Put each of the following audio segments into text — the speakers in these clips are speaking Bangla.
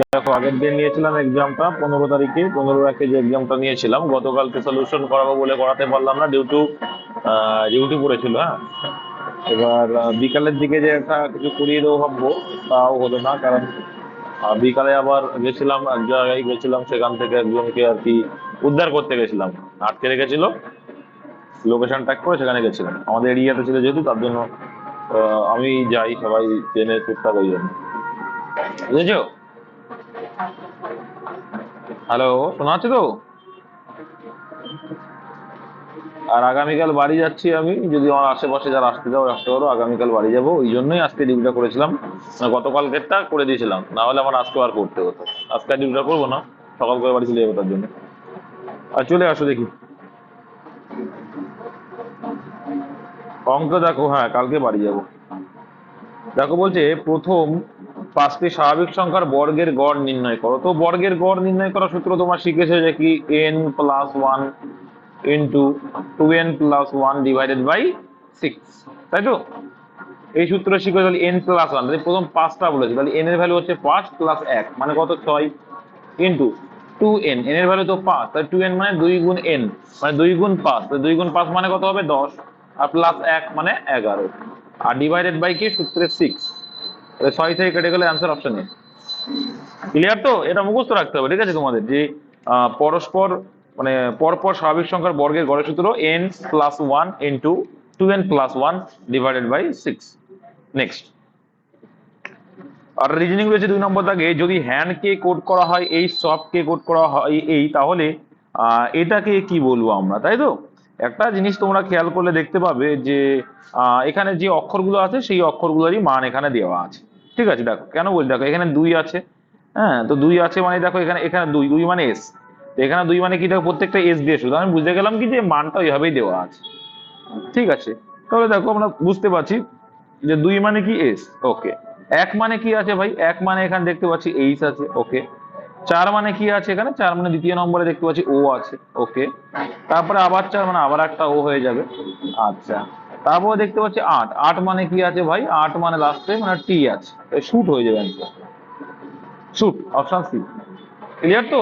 দেখো, আগের দিন নিয়েছিলাম এক্সামটা 15 তারিখে, 15 তারিখে যে এক্সামটা নিয়েছিলাম, গতকালকে সলিউশন করাবো বলে করাতে পারলাম না, ডিউটি পড়েছিল। হ্যাঁ, এবার বিকালের দিকে যে একটা কিছু করিয়ে দেবো ভাববো, তাও হলো না। কারণ বিকালে আবার গেছিলাম, এক জায়গায় গেছিলাম, সেখান থেকে একজনকে আর কি উদ্ধার করতে গেছিলাম। আটকে রেখেছিল, লোকেশন ট্র্যাক করে সেখানে গেছিলাম, আমাদের এরিয়াতে ছিল যেহেতু, তার জন্য আমি যাই, সবাই ট্রেনে টুকটাক ওই জন্য। বুঝেছো? হ্যালো, শোনা যাচ্ছে তো? আর আগামীকাল বাড়ি যাচ্ছি আমি, যদি আমার আশেপাশে যারা আসতে যাও আসতে পারো, আগামীকাল বাড়ি যাবো, ওই জন্যই আজকে ডিউটিটা করেছিলাম। মানে গতকালকেরটা করে দিয়েছিলাম, না হলে আমার আজকে আর করতে হতো। আজকে আর ডিউটিটা করবো না, সকাল করে বাড়ি চলে যাবো তার জন্য। আর চলে আসো দেখি। অঙ্ক দেখো, হ্যাঁ কালকে বাড়ি যাবো। দেখো বলছে, প্রথম 5টি স্বাভাবিক সংখ্যার বর্গের গড় নির্ণয় করো। তো বর্গের গড় নির্ণয় করার সূত্র তোমরা শিখেছো যে কি, n+1 into 2n+1 divided by 6, তাই তো? এই সূত্র শিখে, তাহলে n+1, তাহলে প্রথম 5টা বলেছে, তাহলে n এর ভ্যালু হচ্ছে 5 প্লাস 1 মানে কত, 6, ইন্টু 2n, n এর ভ্যালু তো 5, তাহলে 2n মানে 2 গুণ n, মানে 2 গুণ 5, তাহলে 2 গুণ 5 মানে কত হবে, 10, আর প্লাস 1 মানে 11, আর ডিভাইডেড বাই কি, সূত্রে 6, তাহলে 6 থেকে কেটে গেলে অ্যান্সার অপশন এ। ক্লিয়ার তো? এটা মুখস্থ রাখতে হবে, ঠিক আছে তোমাদের, যে পরস্পর মানে পরপর স্বাভাবিক সংখ্যার বর্গের গড়ের সূত্র n+1 into 2n+1 divided by 6। Next, আর রিজনিং রয়েছে 2 নম্বর দাগে, যদি হ্যান্ড কে কোড করা হয় এই, সফট কে কোড করা হয় এই, তাহলে এটাকে কি বলবো আমরা, তাই তো? একটা জিনিস তোমরা খেয়াল করলে দেখতে পাবে যে এখানে যে অক্ষরগুলো আছে সেই অক্ষরগুলোরই মান এখানে দেওয়া আছে। ঠিক আছে, দেখো কেন বলি, দেখো এখানে 2 আছে। হ্যাঁ, তো 2 আছে মানে দেখো এখানে এখানে 2, 2 মানে এস, এখানে 2 মানে কি, দেখো প্রত্যেকটা এস দিয়ে শুরু, আমি বুঝতে গেলাম কি যে মানটা ওইভাবেই দেওয়া আছে। ঠিক আছে, তাহলে দেখো আমরা বুঝতে পারছি যে 2 মানে কি, এস। ওকে, 1 মানে কি আছে ভাই, 1 মানে এখানে দেখতে পাচ্ছি এইচ আছে। ওকে, 4 মানে কি আছে, এখানে 4 মানে দ্বিতীয় নম্বরে দেখতে পাচ্ছি ও আছে। ওকে, তারপরে আবার 4 মানে আবার একটা ও হয়ে যাবে। আচ্ছা, তারপরে দেখতে পাচ্ছি 8, 8 মানে কি আছে ভাই, 8 মানে লাস্টে মানে টি আছে, শুট হয়ে যাবে answer, shoot, option C. Clear তো?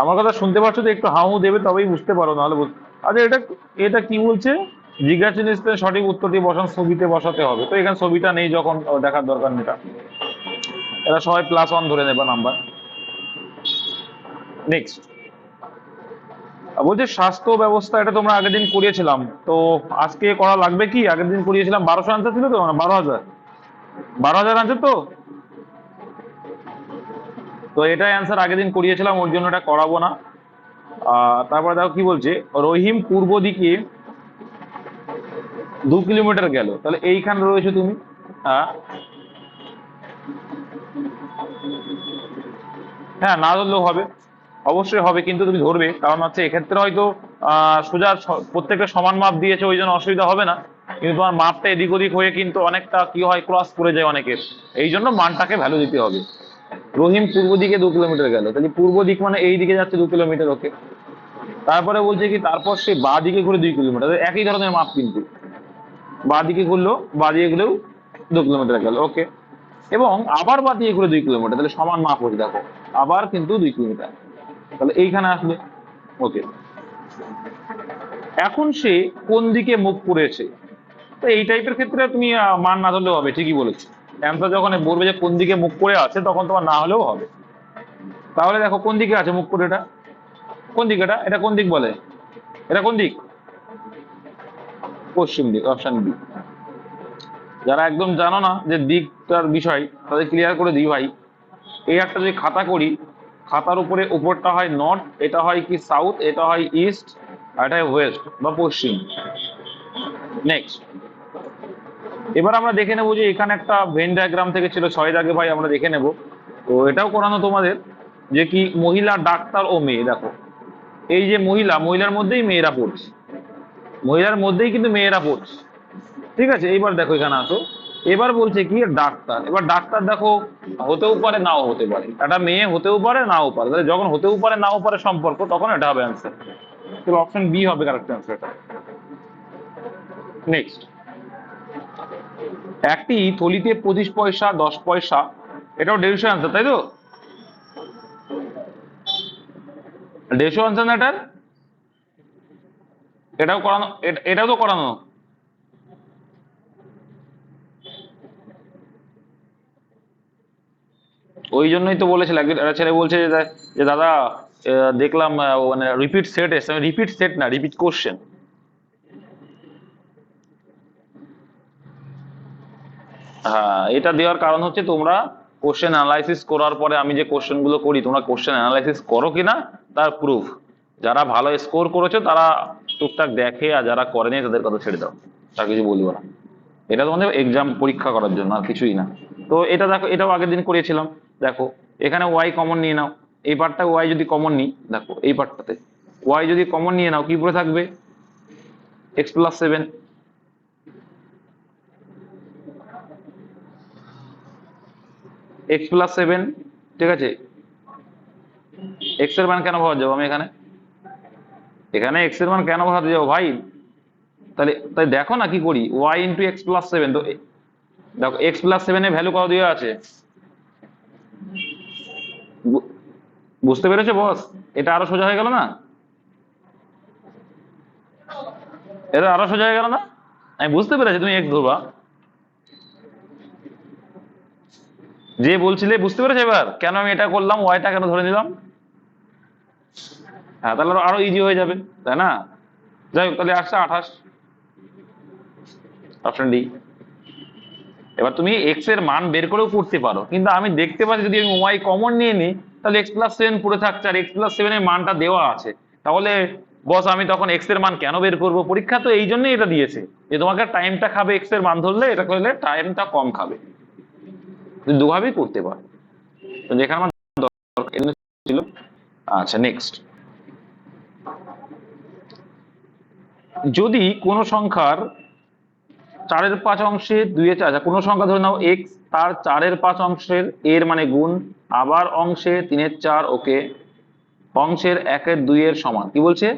আমার কথা শুনতে পাচ্ছ তো? একটু হাউ দেবে তবেই বুঝতে পারো, নাহলে আচ্ছা, এটা এটা কি বলছে, জিজ্ঞাসা জিনিসটা সঠিক উত্তরটি বসান, ছবিতে বসাতে হবে। তো এখানে ছবিটা নেই যখন, দেখার দরকার নেই। এটা সবাই +1 ধরে নেবে নাম্বার। নেক্সট, বলছে স্বাস্থ্য ব্যবস্থা, এটা তোমরা আগের দিন করিয়েছিলাম, তো আজকে করা লাগবে কি? আগের দিন করিয়েছিলাম 1200 আনসার ছিল তো, 12,000, 12,000 আনসার তো। তো এটাই অ্যান্সার, আগের দিন করিয়েছিলাম, ওর জন্য এটা করাবো না। তারপরে দেখো কি বলছে, রহিম পূর্ব দিকে 2 কিলোমিটার গেল, তাহলে এইখানে রয়েছে তুমি। হ্যাঁ, হ্যাঁ না ধরলেও হবে, অবশ্যই হবে, কিন্তু তুমি ধরবে, কারণ হচ্ছে এক্ষেত্রে হয়তো সোজা প্রত্যেকটা সমান মাপ দিয়েছে, ওই জন্য অসুবিধা হবে না, কিন্তু তোমার মাপটা এদিক ওদিক হয়ে কিন্তু অনেকটা কি হয়, ক্রস করে যায় অনেকের, এই জন্য মানটাকে ভ্যালু দিতে হবে। রহিম পূর্ব দিকে 2 কিলোমিটার গেল, তাহলে পূর্ব দিক মানে এই দিকে যাচ্ছে 2 কিলোমিটার। ওকে, তারপরে বলছে কি, তারপর সে বা দিকে ঘুরে 2 কিলোমিটার, একই ধরনের মাপ কিন্তু, বা দিকে ঘুরলো, বা দিকে ঘুরেও 2 কিলোমিটার গেল। ওকে, এবং আবার বা দিয়ে ঘুরে 2 কিলোমিটার, তাহলে সমান মাপ হচ্ছে, দেখো আবার কিন্তু 2 কিলোমিটার, তাহলে এইখানে আসবে। ওকে, এখন সে কোন দিকে মুখ করেছে, তো এই টাইপের ক্ষেত্রে তুমি মান না ধরলেও হবে, ঠিকই বলেছো। অ্যান্সার যখন বলবে যে কোন দিকে মুখ করে আছে, তখন তোমার না হলেও হবে। তাহলে দেখো কোন দিকে আছে মুখ করে, এটা কোন দিক, এটা কোন দিক বলে, এটা কোন দিক, পশ্চিম দিক, অপশন বি। যারা একদম জানো না যে দিকটার বিষয়, তাদের ক্লিয়ার করে দিই ভাই, এই একটা যদি খাতা করি, খাতার উপরে উপরটা হয় নর্থ, এটা হয় কি সাউথ, এটা হয় ইস্ট, আর এটা হয় ওয়েস্ট বা পশ্চিম। নেক্সট, এবার আমরা দেখে নেবো যে এখানে একটা ভেন ডায়াগ্রাম থেকে ছিল 6 দাগে ভাই, আমরা দেখে নেব। তো এটাও করানো তোমাদের, যে কি মহিলা, ডাক্তার ও মেয়ে, দেখো এই যে মহিলার মধ্যেই মেয়েরা পড়ছে, মহিলার মধ্যেই কিন্তু মেয়েরা পড়ছে। ঠিক আছে, এইবার দেখো এখানে আসো, এবার বলছে কি ডাক্তার, এবার ডাক্তার দেখো হতেও পারে নাও হতে পারে, একটা মেয়ে হতেও পারে নাও পারে, তাহলে যখন হতেও পারে নাও পারে সম্পর্ক, তখন এটা হবে অ্যান্সার, তাহলে অপশন বি হবে কারেক্ট অ্যান্সার এটা। নেক্সট, একটি থলিতে 25 পয়সা 10 পয়সা, এটাও 150 আনসার, তাই তো? 150 আনসার না এটার? এটাও করানো, এটাও তো করানো। ওই জন্যই তো বলেছিল, একটা ছেলে বলছে যে দাদা দেখলাম মানে রিপিট সেট এসে, রিপিট সেট না, রিপিট কোশ্চেন। হ্যাঁ, এটা দেওয়ার কারণ হচ্ছে তোমরা কোশ্চেন অ্যানালাইসিস করার পরে আমি যে কোশ্চেন গুলো করি, তোমরা কোশ্চেন অ্যানালাইসিস করো কিনা তার প্রুফ। যারা ভালো স্কোর করেছো তারা টুকটাক দেখে, আর যারা করেনি তাদের কথা ছেড়ে দাও, তার কিছু বলবো না। এটা তোমাদের এক্সাম পরীক্ষা করার জন্য, আর কিছুই না। তো এটা দেখো, এটাও আগের দিন করিয়েছিলাম। দেখো এখানে ওয়াই কমন নিয়ে নাও, এই পার্টটা ওয়াই যদি কমন নিই, দেখো এই পার্টটাতে ওয়াই যদি কমন নিয়ে নাও, কি পড়ে থাকবে? x+7। x+7, ঠিক আছে। এক্স এর মান কেন বসাতে যাবো আমি এখানে? এখানে এক্স এর মান কেন বসাতে যাবো ভাই? তাহলে তাই দেখো না কি করি, ওয়াই ইন্টু x+7। তো দেখো x+7 এর ভ্যালু কত দেওয়া আছে? বুঝতে পেরেছো বস? এটা আরো সোজা হয়ে গেল না? এটা আরো সোজা হয়ে গেল না? আমি বুঝতে পেরেছি তুমি এক্স ধরবা, যে বলছিলে বুঝতে পেরেছো এবার কেন আমি এটা করলাম, ওয়াইটা কেন ধরে নিলাম? হ্যাঁ, তাহলে আরো ইজি হয়ে যাবে, তাই না? যাই হোক, তাহলে আসছে 28, অপশন ডি। এবার তুমি এক্স এর মান বের করেও করতে পারো, কিন্তু আমি দেখতে পাচ্ছি যদি আমি ওয়াই কমন নিয়ে নিই তাহলে x+7 পড়ে থাকছে, আর x+7 এর মানটা দেওয়া আছে। তাহলে বস আমি তখন এক্স এর মান কেন বের করবো? পরীক্ষা তো এই জন্যই এটা দিয়েছে, যে তোমাকে টাইমটা খাবে এক্স এর মান ধরলে, এটা করলে টাইমটা কম খাবে। তুমি দুভাবেই করতে পারো, তো যেখানে আমার দরকার এই জন্য ছিল। আচ্ছা, নেক্সট। যদি কোনো সংখ্যার 4/5 অংশে 2/4, আচ্ছা কোনো সংখ্যা ধরে নাও এক্স, তার 4/5 অংশের এর মানে গুণ, আবার অংশে 3/4, ওকে, অংশের 1/2 এর সমান। কি বলছে?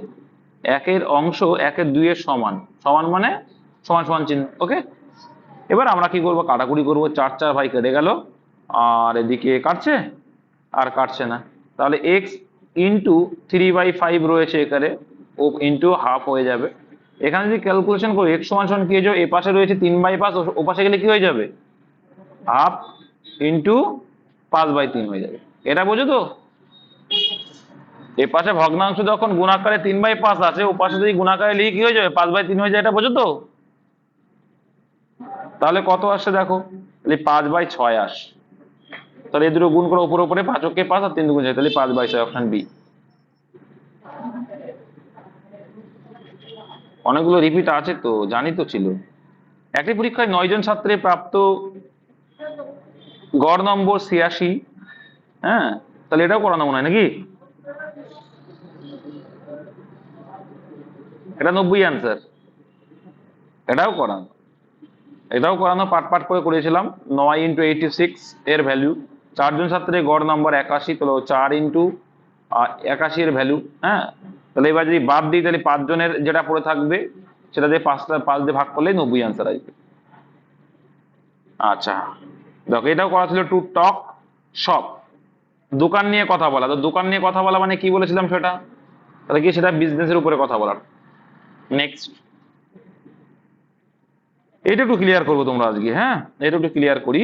একের অংশ 1/2 এর সমান, সমান মানে সমান সমান চিহ্ন, ওকে। এবার আমরা কি করবো? কাটাকুটি করবো, 4 4 ভাই কেটে গেল, আর এদিকে কাটছে আর কাটছে না, তাহলে এক্স ইন্টু 3/5 রয়েছে এখানে, ও ইন্টু হাফ হয়ে যাবে। এখানে যদি ক্যালকুলেশন করি এক্স সমান সমান কি হয়ে যাবে? এ পাশে রয়েছে 3/5, ও পাশে গেলে কি হয়ে যাবে? হাফ ইন্টু 5/3 হয়ে যাবে। এটা বোঝো তো? এ পাশে ভগ্নাংশ যখন গুণাকারে 3/5 আছে, ও পাশে যদি গুণাকারে লিখি কি হয়ে যাবে? 5/3 হয়ে যায়, এটা বোঝো তো? তাহলে কত আসছে দেখো, 5/6 আসে। তাহলে এই দুটো গুণ করে উপরে উপরে 5 কে 5 আর 3 দুগুণ 6, তাহলে 5/6, অপশন বি। অনেকগুলো রিপিট আছে তো, জানি তো ছিল। একটি পরীক্ষায় 9 জন ছাত্রের প্রাপ্ত গড় নম্বর 86। হ্যাঁ, তাহলে এটাও করানো মনে হয় নাকি? এটা 90 অ্যান্সার, এটাও করানো, এটাও করানো, পাট পাট করে করেছিলাম। 9 ইন্টু 86 এর ভ্যালু, 4 জন ছাত্রের গড় নম্বর 81, তাহলে 4 ইন্টু 81 এর ভ্যালু। হ্যাঁ, তাহলে এবার যদি বাদ দিই তাহলে 5 জনের যেটা পড়ে থাকবে সেটা দিয়ে 5 দিয়ে ভাগ করলে 90 অ্যান্সার আসবে। আচ্ছা দেখো, এটাও করা ছিল, টু টক শপ, দোকান নিয়ে কথা বলা। তো দোকান নিয়ে কথা বলা মানে কি বলেছিলাম সেটা, তাহলে কি সেটা বিজনেসের উপরে কথা বলার। নেক্সট, এটা একটু ক্লিয়ার করবো তোমরা আজকে। হ্যাঁ, এটা একটু ক্লিয়ার করি।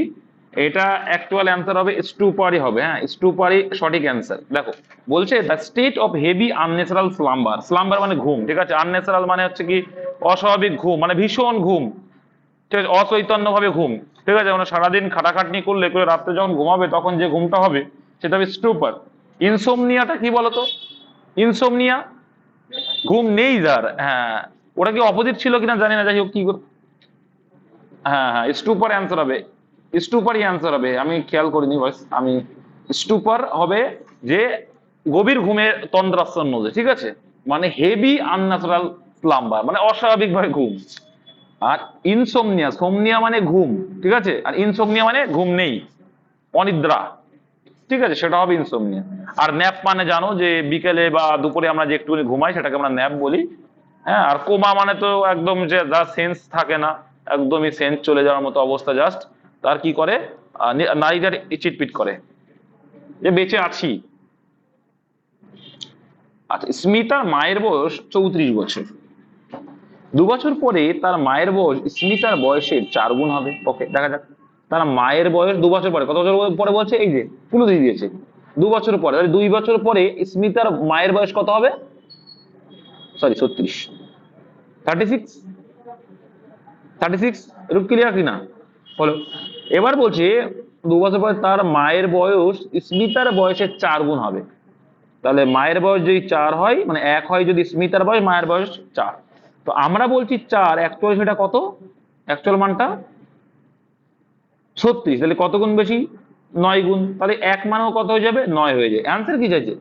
এটা অ্যাকচুয়াল অ্যান্সার হবে স্টুপারি হবে। হ্যাঁ, স্টুপারি সঠিক অ্যান্সার। দেখো বলছে the state of heavy unnatural slumber, slumber মানে ঘুম, ঠিক আছে। আনন্যাচারাল মানে হচ্ছে কি অস্বাভাবিক ঘুম, মানে ভীষণ ঘুম, ঠিক আছে, অচৈতন্য ভাবে ঘুম, ঠিক আছে। মানে সারাদিন খাটাখাটনি করলে করে রাত্রে যখন ঘুমাবে তখন যে ঘুমটা হবে সেটা হবে স্টুপার। ইনসোমনিয়াটা কি বলতো? ইনসোমনিয়া ঘুম নেই যার, হ্যাঁ, ওটা কি অপোজিট ছিল কিনা জানি না, যাই হোক কি হ্যাঁ হ্যাঁ, স্টুপার অ্যান্সার হবে, স্টুপারই অ্যান্সার হবে। আমি খেয়াল করিনি বস, আমি স্টুপার হবে যে গভীর ঘুমে তন্দ্রাচ্ছন্ন যে, ঠিক আছে, মানে হেভি আনন্যাচারাল স্লাম্বার মানে অস্বাভাবিক ভাবে ঘুম। আর ইনসোমনিয়া, সোমনিয়া মানে ঘুম, ঠিক আছে, আর ইনসোমনিয়া মানে ঘুম নেই, অনিদ্রা, ঠিক আছে, সেটা হবে ইনসোমনিয়া। আর ন্যাপ মানে জানো যে বিকেলে বা দুপুরে আমরা যে একটুখানি ঘুমাই সেটাকে আমরা ন্যাপ বলি। হ্যাঁ, আর কোমা মানে তো একদম যে যা সেন্স থাকে না, একদমই সেন্স চলে যাওয়ার মতো অবস্থা, জাস্ট তার কি করে নারীটার চিটপিট করে যে বেঁচে আছি। আচ্ছা, স্মিতার মায়ের বয়স 34 বছর। 2 বছর পরে তার মায়ের বয়স স্মিতার বয়সের 4 গুণ হবে। ওকে, দেখা যাক। তার মায়ের বয়স 2 বছর পরে, কত বছর পরে বলছে, এই যে পুরো দিয়ে দিয়েছে 2 বছর পরে, তাহলে 2 বছর পরে স্মিতার মায়ের বয়স কত হবে? সরি 36, 36, 36। রূপ ক্লিয়ার কিনা হলো? এবার বলছে 2 বছর পরে তার মায়ের বয়স স্মিতার বয়সের 4 গুণ হবে। তাহলে মায়ের বয়স যদি 4 হয়, মানে 1 হয় যদি স্মিতার বয়স, মায়ের বয়স 4। তো আমরা বলছি 4 অ্যাকচুয়ালি সেটা কত, অ্যাকচুয়াল মানটা 36, তাহলে কত গুণ বেশি? 9 গুণ। তাহলে 1 মানেও কত হয়ে যাবে? 9 হয়ে যায়। অ্যান্সার কি চাইছে?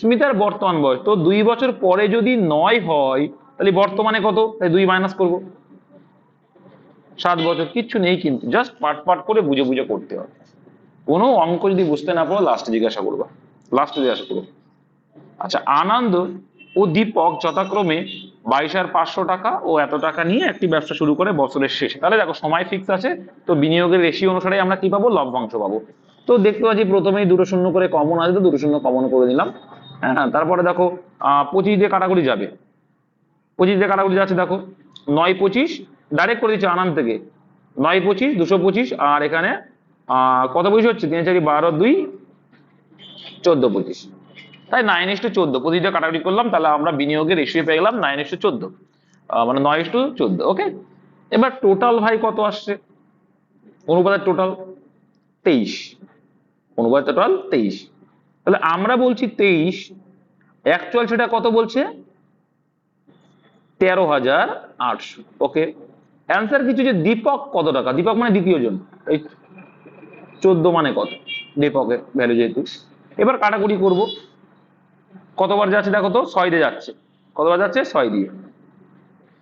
স্মিতার বর্তমান বয়স। তো 2 বছর পরে যদি 9 হয়, তাহলে বর্তমানে কত? তাই 2 মাইনাস করবো, 7 বছর। কিচ্ছু নেই কিন্তু, জাস্ট পাট পাট করে বুঝে বুঝে করতে হবে। কোনো অঙ্ক যদি বুঝতে না পারো লাস্টে জিজ্ঞাসা করবা, লাস্টে জিজ্ঞাসা করবো। আচ্ছা, আনন্দ ও দীপক যথাক্রমে 22,500 টাকা ও এত টাকা নিয়ে একটি ব্যবসা শুরু করে বছরের শেষে। তাহলে দেখো সময় ফিক্স আছে, তো বিনিয়োগের রেশিও অনুসারে আমরা কি পাবো? লভ্যাংশ পাবো। তো দেখতে পাচ্ছি প্রথমেই 2 শূন্য করে কমন আছে, তো 2 শূন্য কমন করে নিলাম। হ্যাঁ, তারপরে দেখো 25 দিয়ে কাটাকুটি যাবে, 25 দিয়ে কাটাকুটি যাচ্ছে। দেখো 9 25 ডাইরেক্ট করে দিচ্ছে আনন্দ থেকে, 9 25 225, আর এখানে কত 25 হচ্ছে? 3 4 12 2 14 25, তাই 9:14। প্রতিটা কাটাকুটি করলাম, তাহলে আমরা বিনিয়োগের রেশিও পেয়ে গেলাম 9:14, মানে 9:14। ওকে, এবার টোটাল ভাই কত আসছে? অনুপাতের টোটাল 23, অনুপাতের টোটাল 23। তাহলে আমরা বলছি 23, অ্যাকচুয়াল সেটা কত বলছে? 13,800। ওকে, অ্যান্সার কিছু যে দীপক কত টাকা, দীপক মানে দ্বিতীয় জন, এই 14 মানে কত? দীপকের ভ্যালু যেহেতু। এবার কাটাকুটি করব, কতবার যাচ্ছে দেখো তো? 6 দিয়ে যাচ্ছে। কতবার যাচ্ছে? 6 দিয়ে।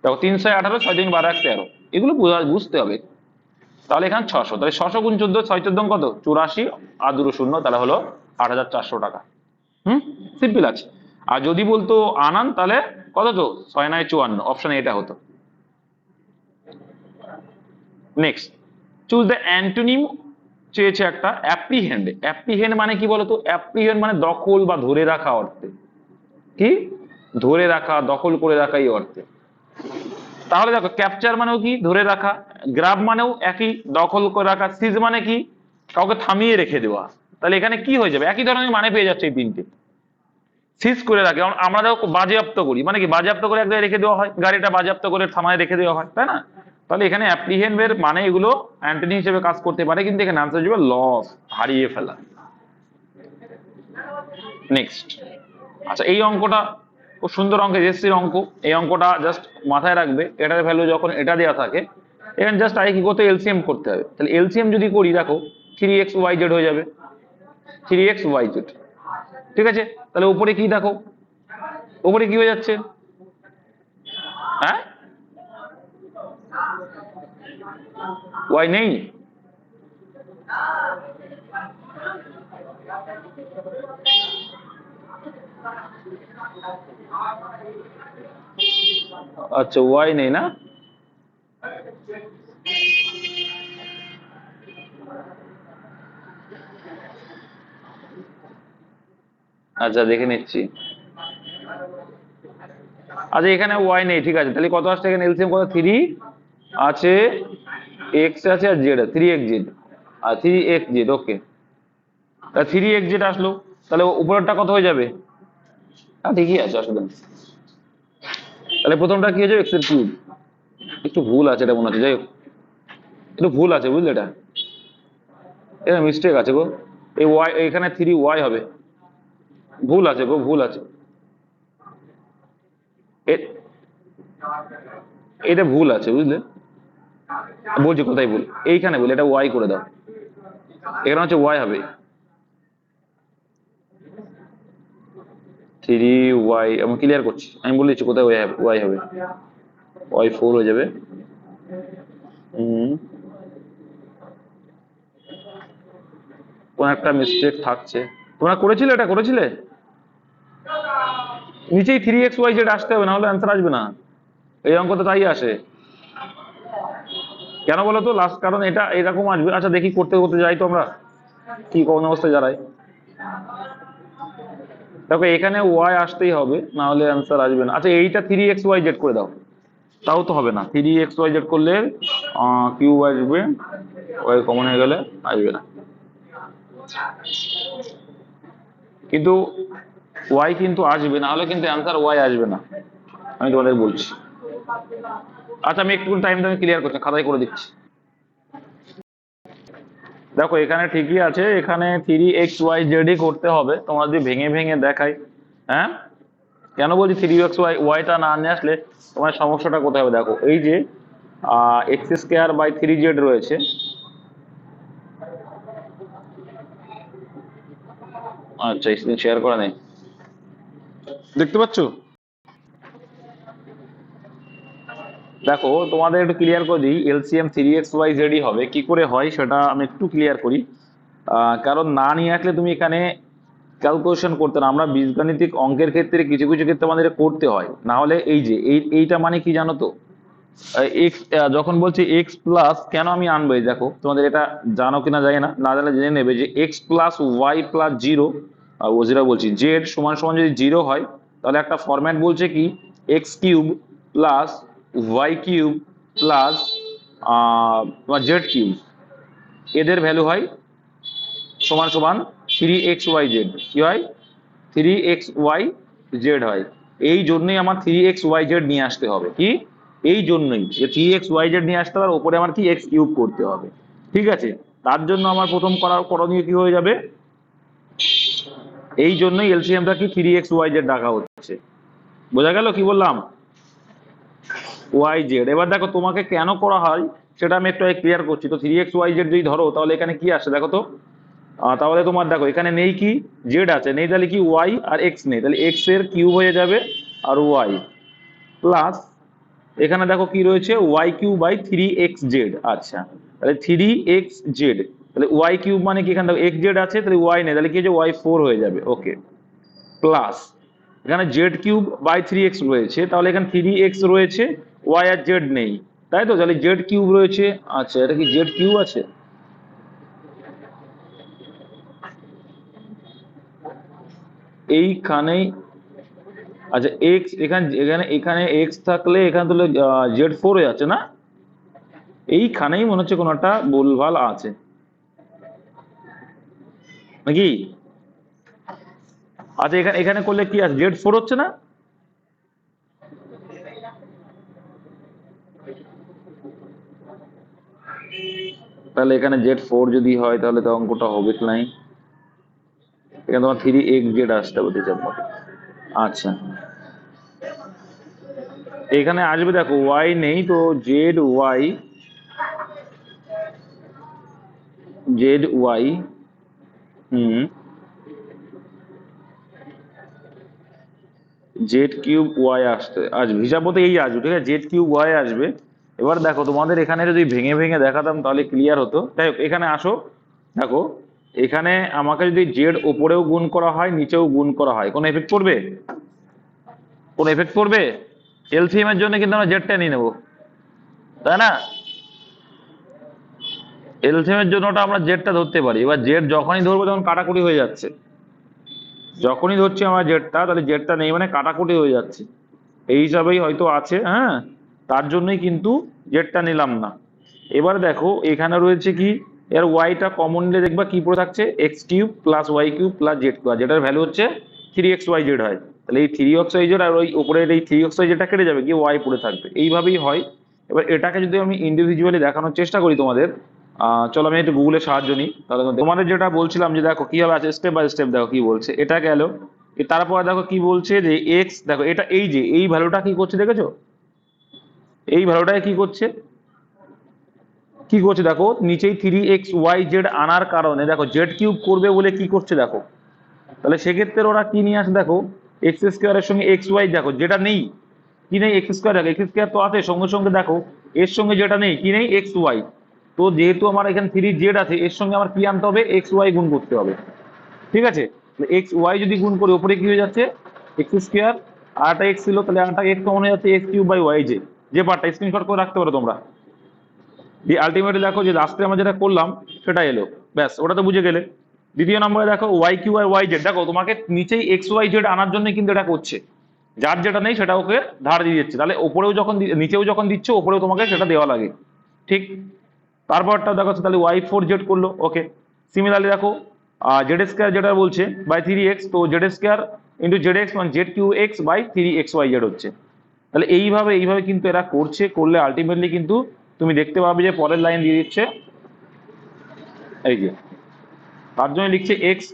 দেখো 318, 6 দিন 12 13, এগুলো বুঝতে হবে। তাহলে এখানে 600, তাহলে 600 গুণ 14, 6 14 কত? 84, আর 2 শূন্য, তাহলে হলো 8,400 টাকা। সিম্পল আছে। আর যদি বলতো আনান, তাহলে কত? তো 6 9 54, অপশন এটা হতো। নেক্সট, চুজ দ্য অ্যান্টোনিম চেয়েছে একটা, অ্যাপ্রিহেন্ড। অ্যাপ্রিহেন্ড মানে কি বলতো? অ্যাপ্রিহেন্ড মানে দখল বা ধরে রাখা অর্থে। কি? ধরে রাখা, দখল করে রাখা, এই অর্থে। তাহলে দেখো ক্যাপচার মানেও কি? ধরে রাখা। গ্রাব মানেও একই, দখল করে রাখা। সিজ মানে কি? কাউকে থামিয়ে রেখে দেওয়া। তাহলে এখানে কি হয়ে যাবে? একই ধরনের মানে পেয়ে যাচ্ছে এই তিনটে। সিজ করে রাখে, আমরা দেখো বাজেয়াপ্ত করি, মানে কি? বাজেয়াপ্ত করে এক জায়গায় রেখে দেওয়া হয়, গাড়িটা বাজেয়াপ্ত করে থামায় রেখে দেওয়া হয়, তাই না? তাহলে এখানে অ্যাপ্রিহেন্ডের মানে এগুলো অ্যান্টনি হিসেবে কাজ করতে পারে, কিন্তু এখানে আনসার যাবে লস, হারিয়ে ফেলা। নেক্সট, আচ্ছা এই অঙ্কটা খুব সুন্দর অঙ্ক, এসএসসির অঙ্ক। এই অঙ্কটা জাস্ট মাথায় রাখবে, এটার ভ্যালু যখন এটা দেওয়া থাকে, এখানে জাস্ট আগে কি করতে? এলসিএম করতে হবে। তাহলে এলসিএম যদি করি, দেখো 3xyz হয়ে যাবে, 3xyz। ঠিক আছে, তাহলে উপরে কি দেখো? উপরে কি হয়ে যাচ্ছে? হ্যাঁ, ওয়াই নেই? আচ্ছা, ওয়াই নেই না? আচ্ছা, দেখে নিচ্ছি। আচ্ছা, এখানে ওয়াই নেই, ঠিক আছে। তাহলে কত আসছে এখানে? এলসিএম কত? 3 আছে, এক্স আছে, আর জেড, 3xz আর 3xz। ওকে, তা 3xz আসলো, তাহলে উপরেরটা কত হয়ে যাবে? ঠিকই আছে, আসলে তাহলে প্রথমটা কি হয়ে যাবে? এক্স এর কিউব। একটু ভুল আছে এটা মনে হচ্ছে, যাই হোক একটু ভুল আছে, বুঝলে? এটা মিস্টেক আছে গো। এই ওয়াই, এখানে 3y হবে, ভুল আছে গো, ভুল আছে। এটা ভুল আছে, বুঝলে? বলছি কোথায় ভুল, এইখানে ভুল, এটা ওয়াই করে দাও। এখানে হচ্ছে ওয়াই হবে, 3y। আমি ক্লিয়ার করছি, আমি বলে দিচ্ছি কোথায় ওয়াই হবে। ওয়াই 4 হয়ে যাবে। কোন একটা মিস্টেক থাকছে। তোমরা করেছিলে, এটা করেছিলে? নিচেই 3xyz আসতে হবে, না হলে অ্যান্সার আসবে না। এই অঙ্ক তো তাই আসে। কেন বলো তো লাস্ট, কারণ এটা এরকম আসবে। আচ্ছা দেখি করতে করতে যাই তো আমরা, কি কোন অবস্থায় দাঁড়াই। দেখো এখানে ওয়াই আসতেই হবে, না হলে অ্যান্সার আসবে না। আচ্ছা এইটা 3xyz করে দাও, তাও তো হবে না। 3xyz করলে কিউব আসবে, ওয়াই কমন হয়ে গেলে আসবে না। কিন্তু ওয়াই কিন্তু আসবে, না হলে কিন্তু অ্যান্সার ওয়াই আসবে না, আমি তোমাদের বলছি। আচ্ছা আমি একটু টাইম আমি ক্লিয়ার করছি, খাতায় করে দিচ্ছি। দেখো এখানে ঠিকই আছে, এখানে 3xyz করতে হবে। তোমরা যদি ভেঙে ভেঙে দেখাই, হ্যাঁ কেন বলছি 3xy টা না নিয়ে আসলে তোমার সমস্যাটা কোথায় হবে। দেখো এই যে x² / 3z রয়েছে, আচ্ছা স্ক্রিন শেয়ার করা নেই, দেখতে পাচ্ছ? দেখো তোমাদের একটু ক্লিয়ার করে দিই, এলসিএম 3xyz হবে। কি করে হয় সেটা আমি একটু ক্লিয়ার করি। কারণ না নিয়ে আসলে তুমি এখানে ক্যালকুলেশন করতে না, আমরা বীজগাণিতিক অঙ্কের ক্ষেত্রে কিছু কিছু ক্ষেত্রে আমাদের করতে হয়। না হলে এই যে এইটা মানে কি জানো তো, এক্স যখন বলছি এক্স প্লাস, কেন আমি আনবো এই দেখো, তোমাদের এটা জানো কিনা জানি না, না জানলে জেনে নেবে যে x plus y plus zero, ও যেটা বলছি জেড সমান সমান যদি জিরো হয়, তাহলে একটা ফরম্যাট বলছে কি X cube plus Y cube plus তোমার জেড কিউব, এদের ভ্যালু হয় সমান সমান 3xyz। কি হয়? 3xyz হয়। এই জন্যই আমার 3xyz নিয়ে আসতে হবে। কি এই জন্যই যে 3xyz নিয়ে আসতে হবে, আর ওপরে আমার কি এক্স কিউব করতে হবে। ঠিক আছে, তার জন্য আমার প্রথম করণীয় কি হয়ে যাবে, এই জন্যই এলসিএমটা কি 3xyz ডাকা হচ্ছে। বোঝা গেল কি বললাম? ওয়াইজেড। এবার দেখো তোমাকে কেন করা হয় সেটা আমি একটু ক্লিয়ার করছি। তো 3xyz যদি ধরো তাহলে এখানে কি আসে দেখো তো, তাহলে তোমার দেখো এখানে নেই কি জেড আছে, নেই তাহলে কি ওয়াই, আর এক্স নেই, তাহলে এক্স এর কিউব হয়ে যাবে আর ওয়াই প্লাস এখানে দেখো কি রয়েছে ওয়াই কিউব বাই 3xz। আচ্ছা তাহলে 3xz, তাহলে ওয়াই কিউব মানে কি, এখানে দেখো এক্স জেড আছে তাহলে ওয়াই নেই, তাহলে কি হচ্ছে ওয়াই 4 হয়ে যাবে। ওকে, প্লাস এখানে জেড কিউব বাই 3x রয়েছে, তাহলে এখানে 3x রয়েছে, ওয়াই আর জেড নেই, তাই তো, তাহলে জেড কিউব রয়েছে। আচ্ছা এটা কি জেড কিউব আছে, এইখানেই। আচ্ছা এক্স এখানে এখানে এখানে এক্স থাকলে এখানে তাহলে Z4 হয়ে যাচ্ছে না, এইখানেই মনে হচ্ছে কোনো একটা ভুলভাল আছে নাকি। আচ্ছা এখানে এখানে করলে কি আছে, Z4 হচ্ছে না। তাহলে এখানে Z4 যদি হয় তাহলে তো অঙ্কটা হবে কি নাই, এখানে তোমার 3xz আসতে হবে হিসাব মতো। আচ্ছা এখানে আসবে, দেখো ওয়াই নেই তো ওয়াই ওয়াই, হুম জেড কিউব ওয়াই আসবে হিসাব মতো এই আসবে, ঠিক আছে জেড কিউব ওয়াই আসবে। এবার দেখো তোমাদের এখানে যদি ভেঙে ভেঙে দেখাতাম তাহলে ক্লিয়ার হতো। যাই হোক এখানে আসো, দেখো এখানে আমাকে যদি জেড ওপরেও গুণ করা হয় নিচেও গুণ করা হয়, কোনো এফেক্ট পড়বে? কোনো এফেক্ট পড়বে? এলসিএম এর জন্য কিন্তু আমরা জেডটা নিয়ে নেবো, তাই না? এলসিএম এর জন্যটা আমরা জেডটা ধরতে পারি। এবার জেড যখনই ধরবো তখন কাটাকুটি হয়ে যাচ্ছে, যখনই ধরছি আমরা জেডটা, তাহলে জেডটা নেই মানে কাটাকুটি হয়ে যাচ্ছে, এই হিসাবেই হয়তো আছে। হ্যাঁ, তার জন্যই কিন্তু জেডটা নিলাম না। এবারে দেখো এখানে রয়েছে কি, এর ওয়াইটা কমন নিলে দেখবা কি পড়ে থাকছে, X cube plus Y cube plus Z cube, যেটার ভ্যালু হচ্ছে 3xyz হয়। তাহলে এই 3xyz আর ওই উপরের এই 3xyzটা কেটে যাবে, কি ওয়াই পড়ে থাকবে, এইভাবেই হয়। এবার এটাকে যদি আমি ইন্ডিভিজুয়ালি দেখানোর চেষ্টা করি তোমাদের, চলো আমি একটু গুগলের সাহায্য নিই, তাহলে তোমাদের যেটা বলছিলাম যে দেখো কিভাবে আছে স্টেপ বাই স্টেপ, দেখো কি বলছে। এটা গেল, তারপর দেখো কি বলছে যে এক্স, দেখো এটা এই যে এই ভ্যালুটা কি করছে দেখেছো, এই ভ্যালুটাকে কি করছে, কি করছে দেখো নিচেই 3xyz আনার কারণে দেখো জেড কিউব করবে বলে কি করছে দেখো, তাহলে সেক্ষেত্রে ওরা কি নিয়ে আসে দেখো, এক্স স্কোয়ারের সঙ্গে এক্স ওয়াই, দেখো যেটা নেই, কি নেই, এক্স স্কোয়ার, দেখো এক্স স্কোয়ার তো আছে, সঙ্গে সঙ্গে দেখো এর সঙ্গে যেটা নেই, কি নেই, এক্স ওয়াই। তো যেহেতু আমার এখানে 3z আছে, এর সঙ্গে আমার কি আনতে হবে, এক্স ওয়াই গুণ করতে হবে। ঠিক আছে, এক্স ওয়াই যদি গুণ করি উপরে কি হয়ে যাচ্ছে, এক্স স্কোয়ার, আরটা এক্স ছিল তাহলে আরটা এক্স কমন হয়ে যাচ্ছে, এক্স কিউব বাই ওয়াই, যে পার্টটা স্ক্রিনশট করে রাখতে পারো তোমরা। দিয়ে আলটিমেটলি দেখো যে লাস্টে আমরা যেটা করলাম সেটা এলো, ব্যাস ওটা তো বুঝে গেলে। দ্বিতীয় নম্বরে দেখো Y Q R Y Z, দেখো তোমাকে নিচেই এক্স ওয়াই জেড আনার জন্য কিন্তু এটা করছে, যার যেটা নেই সেটা ওকে ধার দিয়ে দিচ্ছে, তাহলে ওপরেও যখন নিচেও যখন দিচ্ছে ওপরেও তোমাকে সেটা দেওয়া লাগে, ঠিক। তারপরটা দেখো তাহলে ওয়াই ফোর জেড করলো, ওকে। সিমিলারলি দেখো জেড স্কোয়ার যেটা বলছে বাই থ্রি এক্স, তো z square into z x মানে z Q x by three x y z হচ্ছে। তাহলে এইভাবে এইভাবে কিন্তু এরা করছে, করলে আলটিমেটলি কিন্তু তুমি দেখতে পাবে যে পরের লাইন দিয়ে দিচ্ছে এই যে, তার জন্য লিখছে X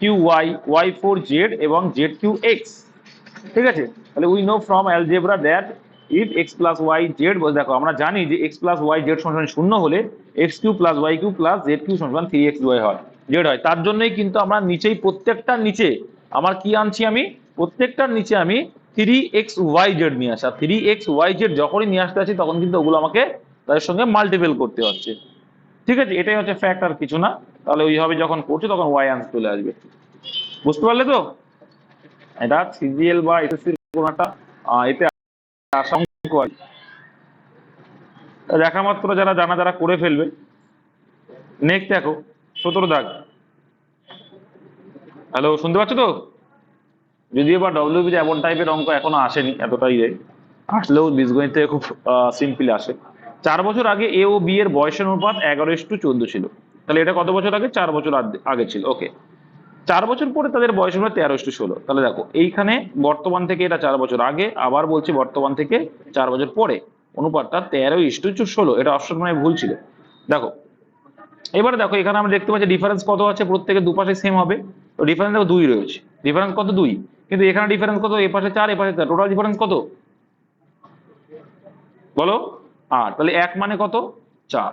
cube Y Y four Z এবং জেড কিউ এক্স, ঠিক আছে। তাহলে we know from algebra that if X plus Y Z, দেখো আমরা জানি যে এক্স প্লাস ওয়াই জেড সমান শূন্য হলে X cube plus Y cube plus Z cube সমান থ্রি এক্স ওয়াই হয়, জেড হয়। তার জন্যই কিন্তু আমরা নিচেই প্রত্যেকটার নিচে আমার কি আনছি, আমি প্রত্যেকটার নিচে আমি থ্রি এক্স ওয়াই জেড নিয়ে আসা, থ্রি এক্স ওয়াই জেড যখনই নিয়ে আসতে আছি তখন কিন্তু ওগুলো আমাকে তাদের সঙ্গে মাল্টিপল করতে হচ্ছে, ঠিক আছে। এটাই হচ্ছে ফ্যাক্ট, আর কিছু না। তাহলে ওইভাবে যখন করছো তখন ওয়াই আনসার চলে আসবে, বুঝতে পারলে তো? এটা সিজিএল বা এসএসসির কোন একটা এতে আসা অঙ্ক আর কি। দেখা মাত্র যারা জানা যারা করে ফেলবে। নেক্সট দেখো 17 দাগ। হ্যালো, শুনতে পাচ্ছ তো? যদিও বা ডব্লিউবি এমন টাইপের অঙ্ক এখনো আসেনি এতটাই, আসলেও বীজগণিত থেকে খুব সিম্পল আসে। 4 বছর আগে এ ও বি এর বয়সের অনুপাত 11:14 ছিল। তাহলে এটা কত বছর আগে? 4 বছর আগে ছিল, ওকে। 4 বছর পরে তাদের বয়স হলো 13:16। তাহলে দেখো এইখানে বর্তমান থেকে এটা 4 বছর আগে, আবার বলছি বর্তমান থেকে 4 বছর পরে, অনুপাতটা 13:16। এটা অপশন মানে ভুল ছিল। দেখো এবারে দেখো এখানে আমরা দেখতে পাচ্ছি ডিফারেন্স কত আছে, প্রত্যেকের দুপাশে সেম হবে, তো ডিফারেন্স দেখো 2 রয়েছে। ডিফারেন্স কত? 2। কিন্তু এখানে ডিফারেন্স কত? এ পাশে 4 এ পাশে 4, টোটাল ডিফারেন্স কত বলো? 8। তাহলে 1 মানে কত? 4।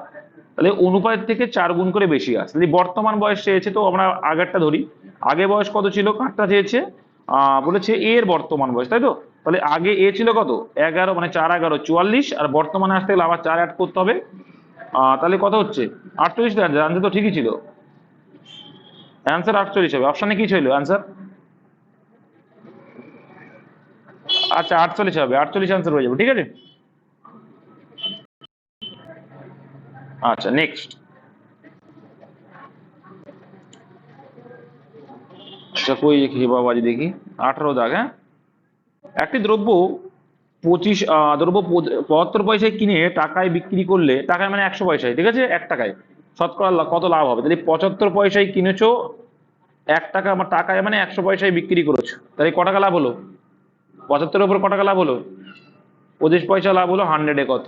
তাহলে অনুপাতের থেকে 4 গুণ করে বেশি আসে। যদি বর্তমান বয়স চেয়েছে তো আমরা আগেরটা ধরি, আগে বয়স কত ছিল? কারটা চেয়েছে বলেছে এ এর বর্তমান বয়স, তাই তো? তাহলে আগে এ ছিল কত? 11, মানে 4 11 44, আর বর্তমানে আসতে গেলে আবার 4 অ্যাড করতে হবে। তাহলে কত হচ্ছে? 48। আনসার তো ঠিকই ছিল, অ্যান্সার 48 হবে। অপশনে কি ছিল অ্যান্সার? আচ্ছা 48 হবে, 48 অ্যান্সার হয়ে যাবে, ঠিক আছে। আচ্ছা নেক্সট, আচ্ছা কই দেখি বাবাজি, দেখি 18 দাগ। হ্যাঁ, একটি দ্রব্য 75 পয়সায় কিনে টাকায় বিক্রি করলে, টাকায় মানে 100 পয়সায়, ঠিক আছে, 1 টাকায় শতকরা কত লাভ হবে? তাহলে 75 পয়সায় কিনেছো 1 টাকা, আমার টাকায় মানে 100 পয়সায় বিক্রি করেছো, তাহলে ক টাকা লাভ হলো? 75 উপর ক টাকা লাভ হলো? 25 পয়সা লাভ হলো। 100-এ কত?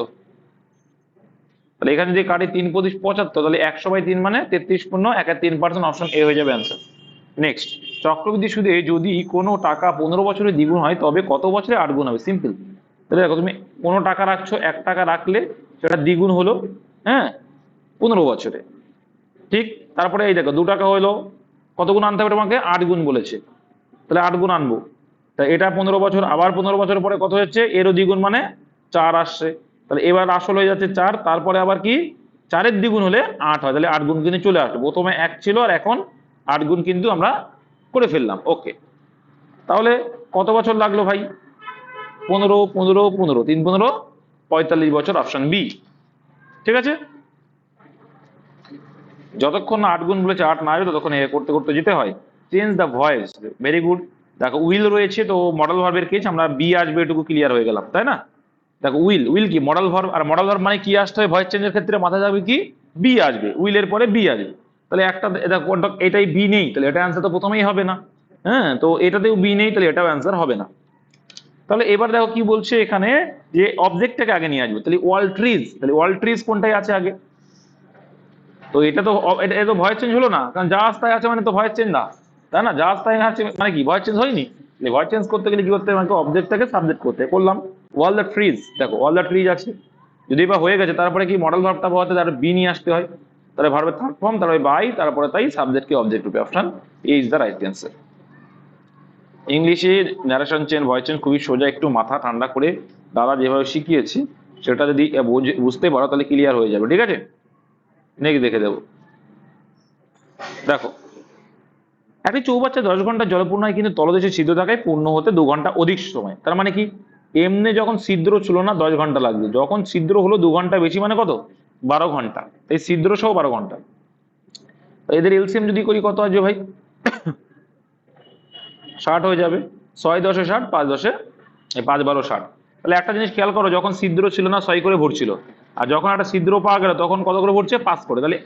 তাহলে এখানে যদি কাটি 3 25 75, তাহলে 100/3 মানে 33 পূর্ণ 1/3%, অপশন এ হয়ে যাবে অ্যান্সার। নেক্সট, চক্রবৃদ্ধি সুদে যদি কোনো টাকা 15 বছরে দ্বিগুণ হয় তবে কত বছরে 8 গুণ হবে? সিম্পল। তাহলে দেখো তুমি কোনো টাকা রাখছো, 1 টাকা রাখলে সেটা দ্বিগুণ হলো, হ্যাঁ, 15 বছরে, ঠিক। তারপরে এই দেখো 2 টাকা হলো, কত গুণ আনতে হবে তোমাকে? 8 গুণ বলেছে, তাহলে 8 গুণ আনবো। তা এটা 15 বছর, আবার 15 বছর পরে কত হচ্ছে? এরও দ্বিগুণ মানে 4 আসছে। তাহলে এবার আসল হয়ে যাচ্ছে 4, তারপরে আবার কি 4-এর দ্বিগুণ হলে 8 হয়, তাহলে 8 গুণ কিন্তু চলে আসলো। প্রথমে 1 ছিল আর এখন 8 গুণ কিন্তু আমরা করে ফেললাম, ওকে। তাহলে কত বছর লাগলো ভাই? 15 15 15, 3 15 45 বছর, অপশন বি, ঠিক আছে। যতক্ষণ না 8 গুণ বলেছে 8 না আসবে ততক্ষণ এ করতে করতে যেতে হয়। Change the voice, very good. দেখো উইল রয়েছে, তো মডেল ভার্বের কেস, আমরা বি আসবে এটুকু ক্লিয়ার হয়ে গেলাম, তাই না? দেখো উইল, উইল কি মডেল ভার্ব, আর মডেল ভার্ব মানে কি আসতে হয়? ভয়েস চেঞ্জের ক্ষেত্রে মাথায় যাবে কি? বি আসবে, উইলের পরে বি আসবে। তাহলে একটা দেখো এটাই বি নেই, তাহলে এটা অ্যান্সার তো প্রথমেই হবে না। হ্যাঁ, তো এটাতেও বি নেই, তাহলে এটাও অ্যান্সার হবে না। তাহলে এবার দেখো কি বলছে এখানে, যে অবজেক্টটাকে আগে নিয়ে আসবে। তাহলে ওয়াল ট্রিজ, তাহলে ওয়াল ট্রিজ কোনটাই আছে আগে? তো এটা তো এটা তো ভয়েস চেঞ্জ হলো না, কারণ যা আস্তায় আছে মানে তো ভয়েস চেঞ্জ না, তাই না? যা আস্তায় আছে মানে কি ভয়েস চেঞ্জ হয়নি। ভয়েস চেঞ্জ করতে গেলে কি করতে হবে? আমাকে অবজেক্টটাকে সাবজেক্ট করতে করলাম। ওয়াল দ্য ট্রিজ, দেখো ওয়াল দ্য ট্রিজ আছে, যদি বা হয়ে গেছে তারপরে কি মডেল ভার্বটা বলতে তার বি নিয়ে আসতে হয়, তাহলে ভার্বের থার্ড ফর্ম, তারপরে বাই, তারপরে তাই সাবজেক্টকে অবজেক্ট রূপে, option A is the right answer. ইংলিশে ন্যারেশন চেঞ্জ, ভয়েস চেঞ্জ খুবই সোজা, একটু মাথা ঠান্ডা করে দাদা যেভাবে শিখিয়েছি সেটা যদি বুঝতে পারো তাহলে ক্লিয়ার হয়ে যাবে, ঠিক আছে। নেক্সট দেখে দেবো। দেখো একটি চৌবাচ্চা 10 ঘন্টা জলপূর্ণ হয়, কিন্তু তলদেশে ছিদ্র থাকায় পূর্ণ হতে 2 ঘন্টা অধিক সময়। তার মানে কি? এমনি যখন ছিদ্র ছিল না 10 ঘন্টা লাগবে, যখন ছিদ্র হলো 2 ঘন্টা বেশি, মানে কত? 12 ঘন্টা, এই ছিদ্র সহ 12 ঘন্টা। এদের এলসিএম যদি করি কত আসবে ভাই? 60 হয়ে যাবে। 6 × 10 = 60, 5 × 10 5 × 12 = 60। তাহলে একটা জিনিস খেয়াল করো, যখন ছিদ্র ছিল না 6 করে ভরছিল, আর যখন একটা ছিদ্র পাওয়া গেল তখন কত করে ভরছে? 5 করে। তাহলে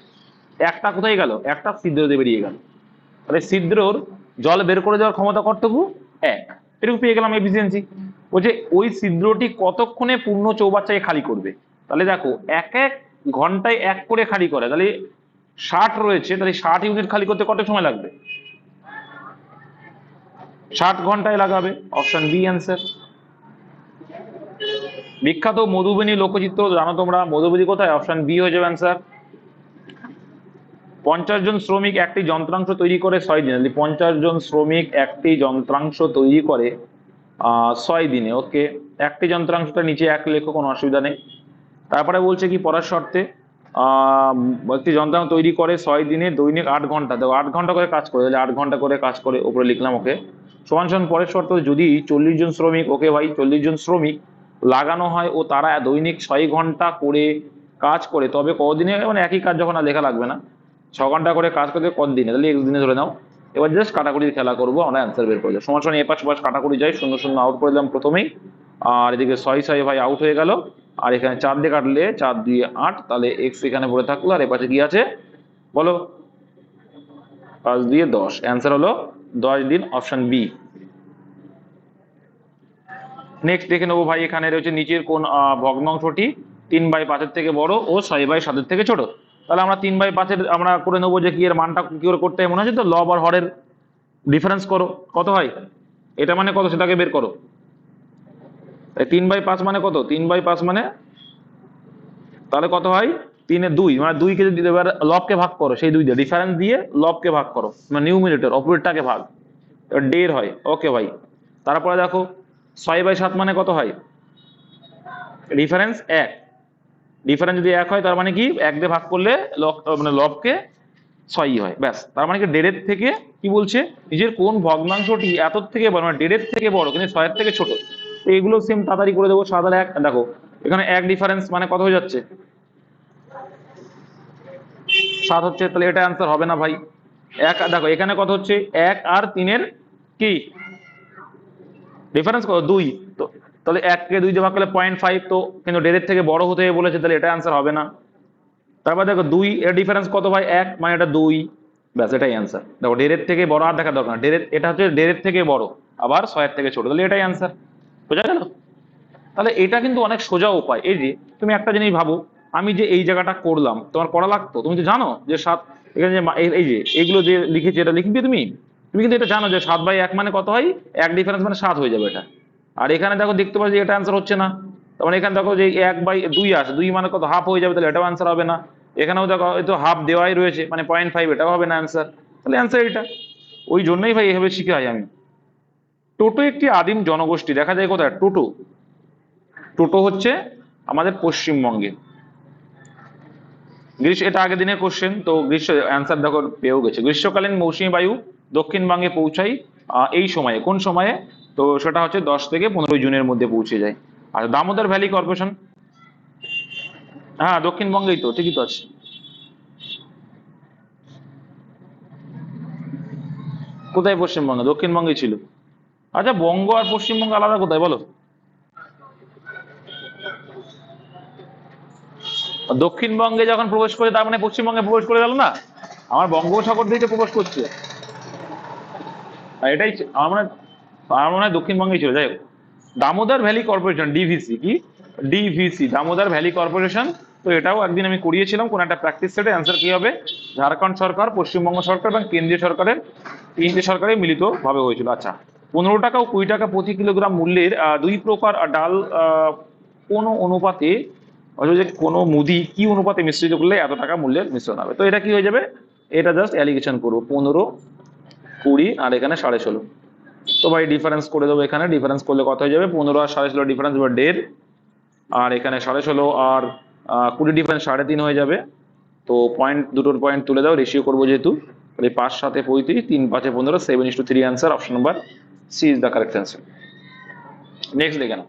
একটা কোথায় গেল? একটা ছিদ্র দিয়ে বেরিয়ে গেল। তাহলে ছিদ্রর জল বের করে দেওয়ার ক্ষমতা কতটুকু? 1। এটুকু পেয়ে গেলাম এফিসিয়েন্সি। বলছে ওই ছিদ্রটি কতক্ষণে পূর্ণ চৌবাচ্চাকে খালি করবে। তাহলে দেখো 1 ঘন্টায় 1 করে খালি করে, তাহলে 60 রয়েছে, তাহলে 60 ইউনিট খালি করতে কত সময় লাগবে? 60 ঘন্টায় লাগাবে। Option B answer. বিখ্যাত মধুবনী লোকচিত্র জানো তোমরা, মধুবনী কোথায়? অপশন বি হয়ে যাবে অ্যান্সার। 50 জন শ্রমিক একটি যন্ত্রাংশ তৈরি করে 6 দিনে। 50 জন শ্রমিক একটি যন্ত্রাংশ তৈরি করে 6 দিনে। ওকে, একটি যন্ত্রাংশটা নিচে 1 লেখো, কোনো অসুবিধা নেই। তারপরে বলছে কি পড়ার শর্তে, একটি যন্ত্রাংশ তৈরি করে 6 দিনে, দৈনিক 8 ঘন্টা, দেখো 8 ঘন্টা করে কাজ করে, তাহলে 8 ঘন্টা করে কাজ করে, উপরে লিখলাম। ওকে, সমান সমান পরের শর্ত, যদি 40 জন শ্রমিক, ওকে ভাই 40 জন শ্রমিক লাগানো হয় ও তারা দৈনিক 6 ঘন্টা করে কাজ করে, তবে কদিনে, মানে একই কাজ যখন আর লেখা লাগবে না, 6 ঘন্টা করে কাজ করতে কত দিনে, তাহলে 1 দিনে ধরে নাও। এবার জাস্ট কাটাকুটির খেলা করবো, আমরা অ্যান্সার বের করে দেবো। সমান সমান এপাশ ওপাশ কাটাকুটি যাই, 0 0 আউট করে দিলাম প্রথমেই, আর এদিকে 6 6 ভাই আউট হয়ে গেল, আর এখানে 4 দিয়ে কাটলে 4 2 8, তাহলে এক্স এখানে পড়ে থাকলো, আর এপাশে কি আছে বলো? 5 দিয়ে 10, অ্যান্সার হলো 10 দিন, অপশন বি। নেক্সট দেখে নেবো ভাই, এখানে রয়েছে নিচের কোন ভগ্নাংশটি 3/5 থেকে বড় ও 6/7 থেকে ছোট। তাহলে আমরা 3/5 আমরা করে নেবো যে কি এর মানটা কি করে করতে হয়, মনে আছে তো? লব আর হরের ডিফারেন্স করো, কত হয় এটা মানে কত সেটাকে বের করো। 3/5 মানে কত? 3/5 মানে তাহলে কত হয়? 3 এ 2, মানে 2 কে যদি এবার লবকে ভাগ করো, সেই 2 দিয়ে ডিফারেন্স দিয়ে লবকে ভাগ করো, মানে নিউমিনেটর অপরেটরটাকে ভাগ, এবার 1.5 হয়। ওকে ভাই, তারপরে দেখো 6/7 মানে কত হয়? ডিফারেন্স 1, ডিফারেন্স যদি 1 হয় তার মানে কি 1 দিয়ে ভাগ করলে মানে লবকে 6 হয়, ব্যাস। তার মানে কি 1.5 থেকে কি বলছে, নিজের কোন ভগ্নাংশটি এত থেকে বড়, মানে 1.5 থেকে বড় কিন্তু 6 থেকে ছোট। তো এগুলো সেম তাড়াতাড়ি করে দেবো। 7 আর 1, দেখো এখানে 1 ডিফারেন্স মানে কত হয়ে যাচ্ছে? 7 হচ্ছে, তাহলে এটা অ্যান্সার হবে না ভাই। 1 দেখো এখানে কত হচ্ছে? 1 আর 3 এর কি ডিফারেন্স কত? 2। তো তাহলে 1 কে 2 দিয়ে ভাগ করলে 0.5, তো কিন্তু 1.5 থেকে বড় হতে বলেছে, তাহলে এটা অ্যান্সার হবে না। তারপর দেখো 2 এর ডিফারেন্স কত ভাই? 1, মানে এটা 2, ব্যাস এটাই অ্যান্সার। দেখো 1.5 থেকে বড় আর দেখা দরকার না, 1.5 এটা হচ্ছে 1.5 থেকে বড়, আবার 6 থেকে ছোট, তাহলে এটাই অ্যান্সার। বোঝা গেল? তাহলে এটা কিন্তু অনেক সোজা উপায়। এই যে তুমি একটা জিনিস ভাবো, আমি যে এই জায়গাটা করলাম, তোমার করা লাগতো? তুমি তো জানো যে 7, এখানে যে এই যে এইগুলো যে লিখেছি, এটা লিখবে তুমি, তুমি কিন্তু এটা জানো যে 7/1 মানে কত হয়? 1 ডিফারেন্স মানে 7 হয়ে যাবে এটা। আর এখানে দেখো দেখতে পাচ্ছি এটা অ্যান্সার হচ্ছে না, তার মানে এখানে দেখো যে 1/2 আছে, 2 মানে কত? হাফ হয়ে যাবে, তাহলে এটাও অ্যান্সার হবে না। এখানেও দেখো এই তো হাফ দেওয়াই রয়েছে, মানে 0.5, এটাও হবে না অ্যান্সার, তাহলে অ্যান্সার এটা। ওই জন্যই ভাই এভাবে শিখে হয় আমি। টোটো একটি আদিম জনগোষ্ঠী, দেখা যায় কোথায়? টোটো, টোটো হচ্ছে আমাদের পশ্চিমবঙ্গে। এটা আগের দিনের কোশ্চেন, তো গ্রীষ্ম অ্যান্সার দেখো পেয়েও গেছে। গ্রীষ্মকালীন মৌসুমী বায়ু দক্ষিণবঙ্গে পৌঁছায় এই সময়ে, কোন সময়ে? তো সেটা হচ্ছে 10 থেকে 15 জুনের মধ্যে পৌঁছে যায়। আর দামোদর ভ্যালি কর্পোরেশন, হ্যাঁ দক্ষিণবঙ্গেই তো, ঠিকই তো আছে। কোথায় পশ্চিমবঙ্গে? দক্ষিণবঙ্গেই ছিল। আচ্ছা, বঙ্গ আর পশ্চিমবঙ্গ আলাদা কোথায় বলো? দক্ষিণবঙ্গে যখন প্রবেশ করে তার মানে পশ্চিমবঙ্গে প্রবেশ করে গেল না, আমার বঙ্গোপসাগর দিকে প্রবেশ করছে, আর এটাই আমার মনে হয় দক্ষিণবঙ্গেই ছিল। যাই হোক, দামোদর ভ্যালি কর্পোরেশন, ডিভিসি, কি ডিভিসি, দামোদর ভ্যালি কর্পোরেশন। তো এটাও একদিন আমি করিয়েছিলাম কোন একটা প্র্যাকটিস সেটে। অ্যান্সার কি হবে? ঝাড়খণ্ড সরকার, পশ্চিমবঙ্গ সরকার এবং কেন্দ্রীয় সরকারের, তিনটে সরকারের মিলিত ভাবে হয়েছিল। আচ্ছা, 15 টাকা ও 20 টাকা প্রতি কিলোগ্রাম মূল্যের 2 প্রকার ডাল কোন অনুপাতে, অথবা যে কোনো মুদি কি অনুপাতে মিশ্রিত করলে এত টাকা মূল্যের মিশ্রণ হবে? তো এটা কি হয়ে যাবে? এটা জাস্ট অ্যালিগেশন করবো, 15 20 আর এখানে 16.5। তো ভাই ডিফারেন্স করে দেবো, এখানে ডিফারেন্স করলে কত হয়ে যাবে? 15 আর 16.5 ডিফারেন্স হবে 1.5, আর এখানে 16.5 আর 20 ডিফারেন্স 3.5 হয়ে যাবে। তো পয়েন্ট, দুটোর পয়েন্ট তুলে দাও, রেশিও করবো যেহেতু, তাহলে 5 7 35, 3 5 15, 7:3 answer. Option number C is the correct answer. Next দেখে নাও,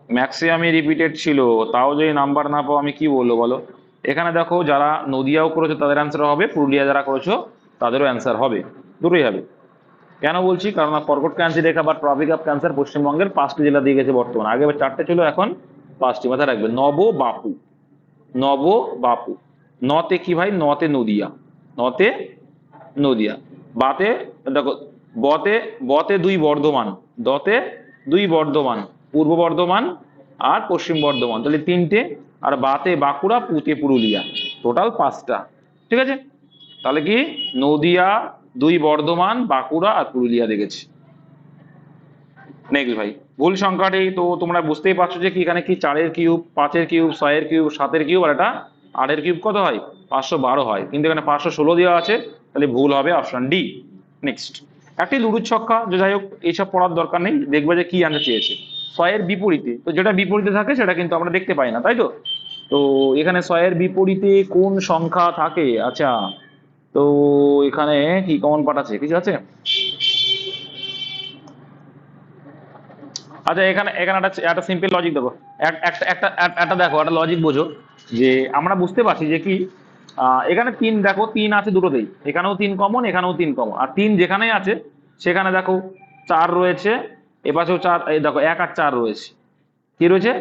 ম্যাক্সিমামই রিপিটেড ছিল, তাও যদি নাম্বার না পাও আমি কি বলবো বলো। এখানে দেখো যারা নদিয়াও করেছো তাদের অ্যান্সার হবে, পুরুলিয়া যারা করেছো তাদেরও অ্যান্সার হবে, দুটোই হবে। কেন বলছি, কারণ কর্কট ক্রান্তি রেখা বা ট্রপিক অফ ক্যান্সার পশ্চিমবঙ্গের 5টি জেলা দিয়ে গেছে বর্তমানে, আগে 4টে ছিল, এখন 5টি। মাথায় রাখবে, নব বাপু, নব বাপু। নতে কি ভাই, নতে নদিয়া, নতে নদিয়া। বাতে দেখো, বতে, বতে 2 বর্ধমান, দতে 2 বর্ধমান, পূর্ব বর্ধমান আর পশ্চিম বর্ধমান, তাহলে 3টে। আর বাতে বাঁকুড়া, পুতে পুরুলিয়া, টোটাল 5টা। ঠিক আছে, তাহলে কি নদিয়া, 2 বর্ধমান, বাঁকুড়া আর পুরুলিয়া দেখেছি। নেক্সট ভাই, ভুল সংখ্যাটি তো তোমরা বুঝতেই পারছো যে কি এখানে কি 4-এর কিউব, 5-এর কিউব, 6-এর কিউব, 7-এর কিউব আর এটা 8-এর কিউব কত হয়, 512 হয়, কিন্তু এখানে 516 দেওয়া আছে, তাহলে ভুল হবে অপশন ডি। নেক্সট, একটি লুডুর ছক্কা, যে যাই হোক এইসব পড়ার দরকার নেই, দেখবে যে কি আনতে চেয়েছে। 6-এর বিপরীতে, তো যেটা বিপরীতে থাকে সেটা কিন্তু আমরা দেখতে পাই না, তাই তো। তো এখানে 6-এর বিপরীতে কোন সংখ্যা থাকে, আচ্ছা, তো এখানে কি কমন পাঠ আছে, কিছু আছে? আচ্ছা, এখানে এখানে একটা সিম্পল লজিক দেখো, একটা একটা একটা দেখো, একটা লজিক বোঝো, যে আমরা বুঝতে পারছি যে কি এখানে 3 দেখো, 3 আছে দুটোতেই, এখানেও 3 কমন, এখানেও 3 কমন, আর 3 যেখানেই আছে সেখানে দেখো 4 রয়েছে, এপাশেও 4, এই দেখো 1 আর 4 রয়েছে, কি রয়েছে,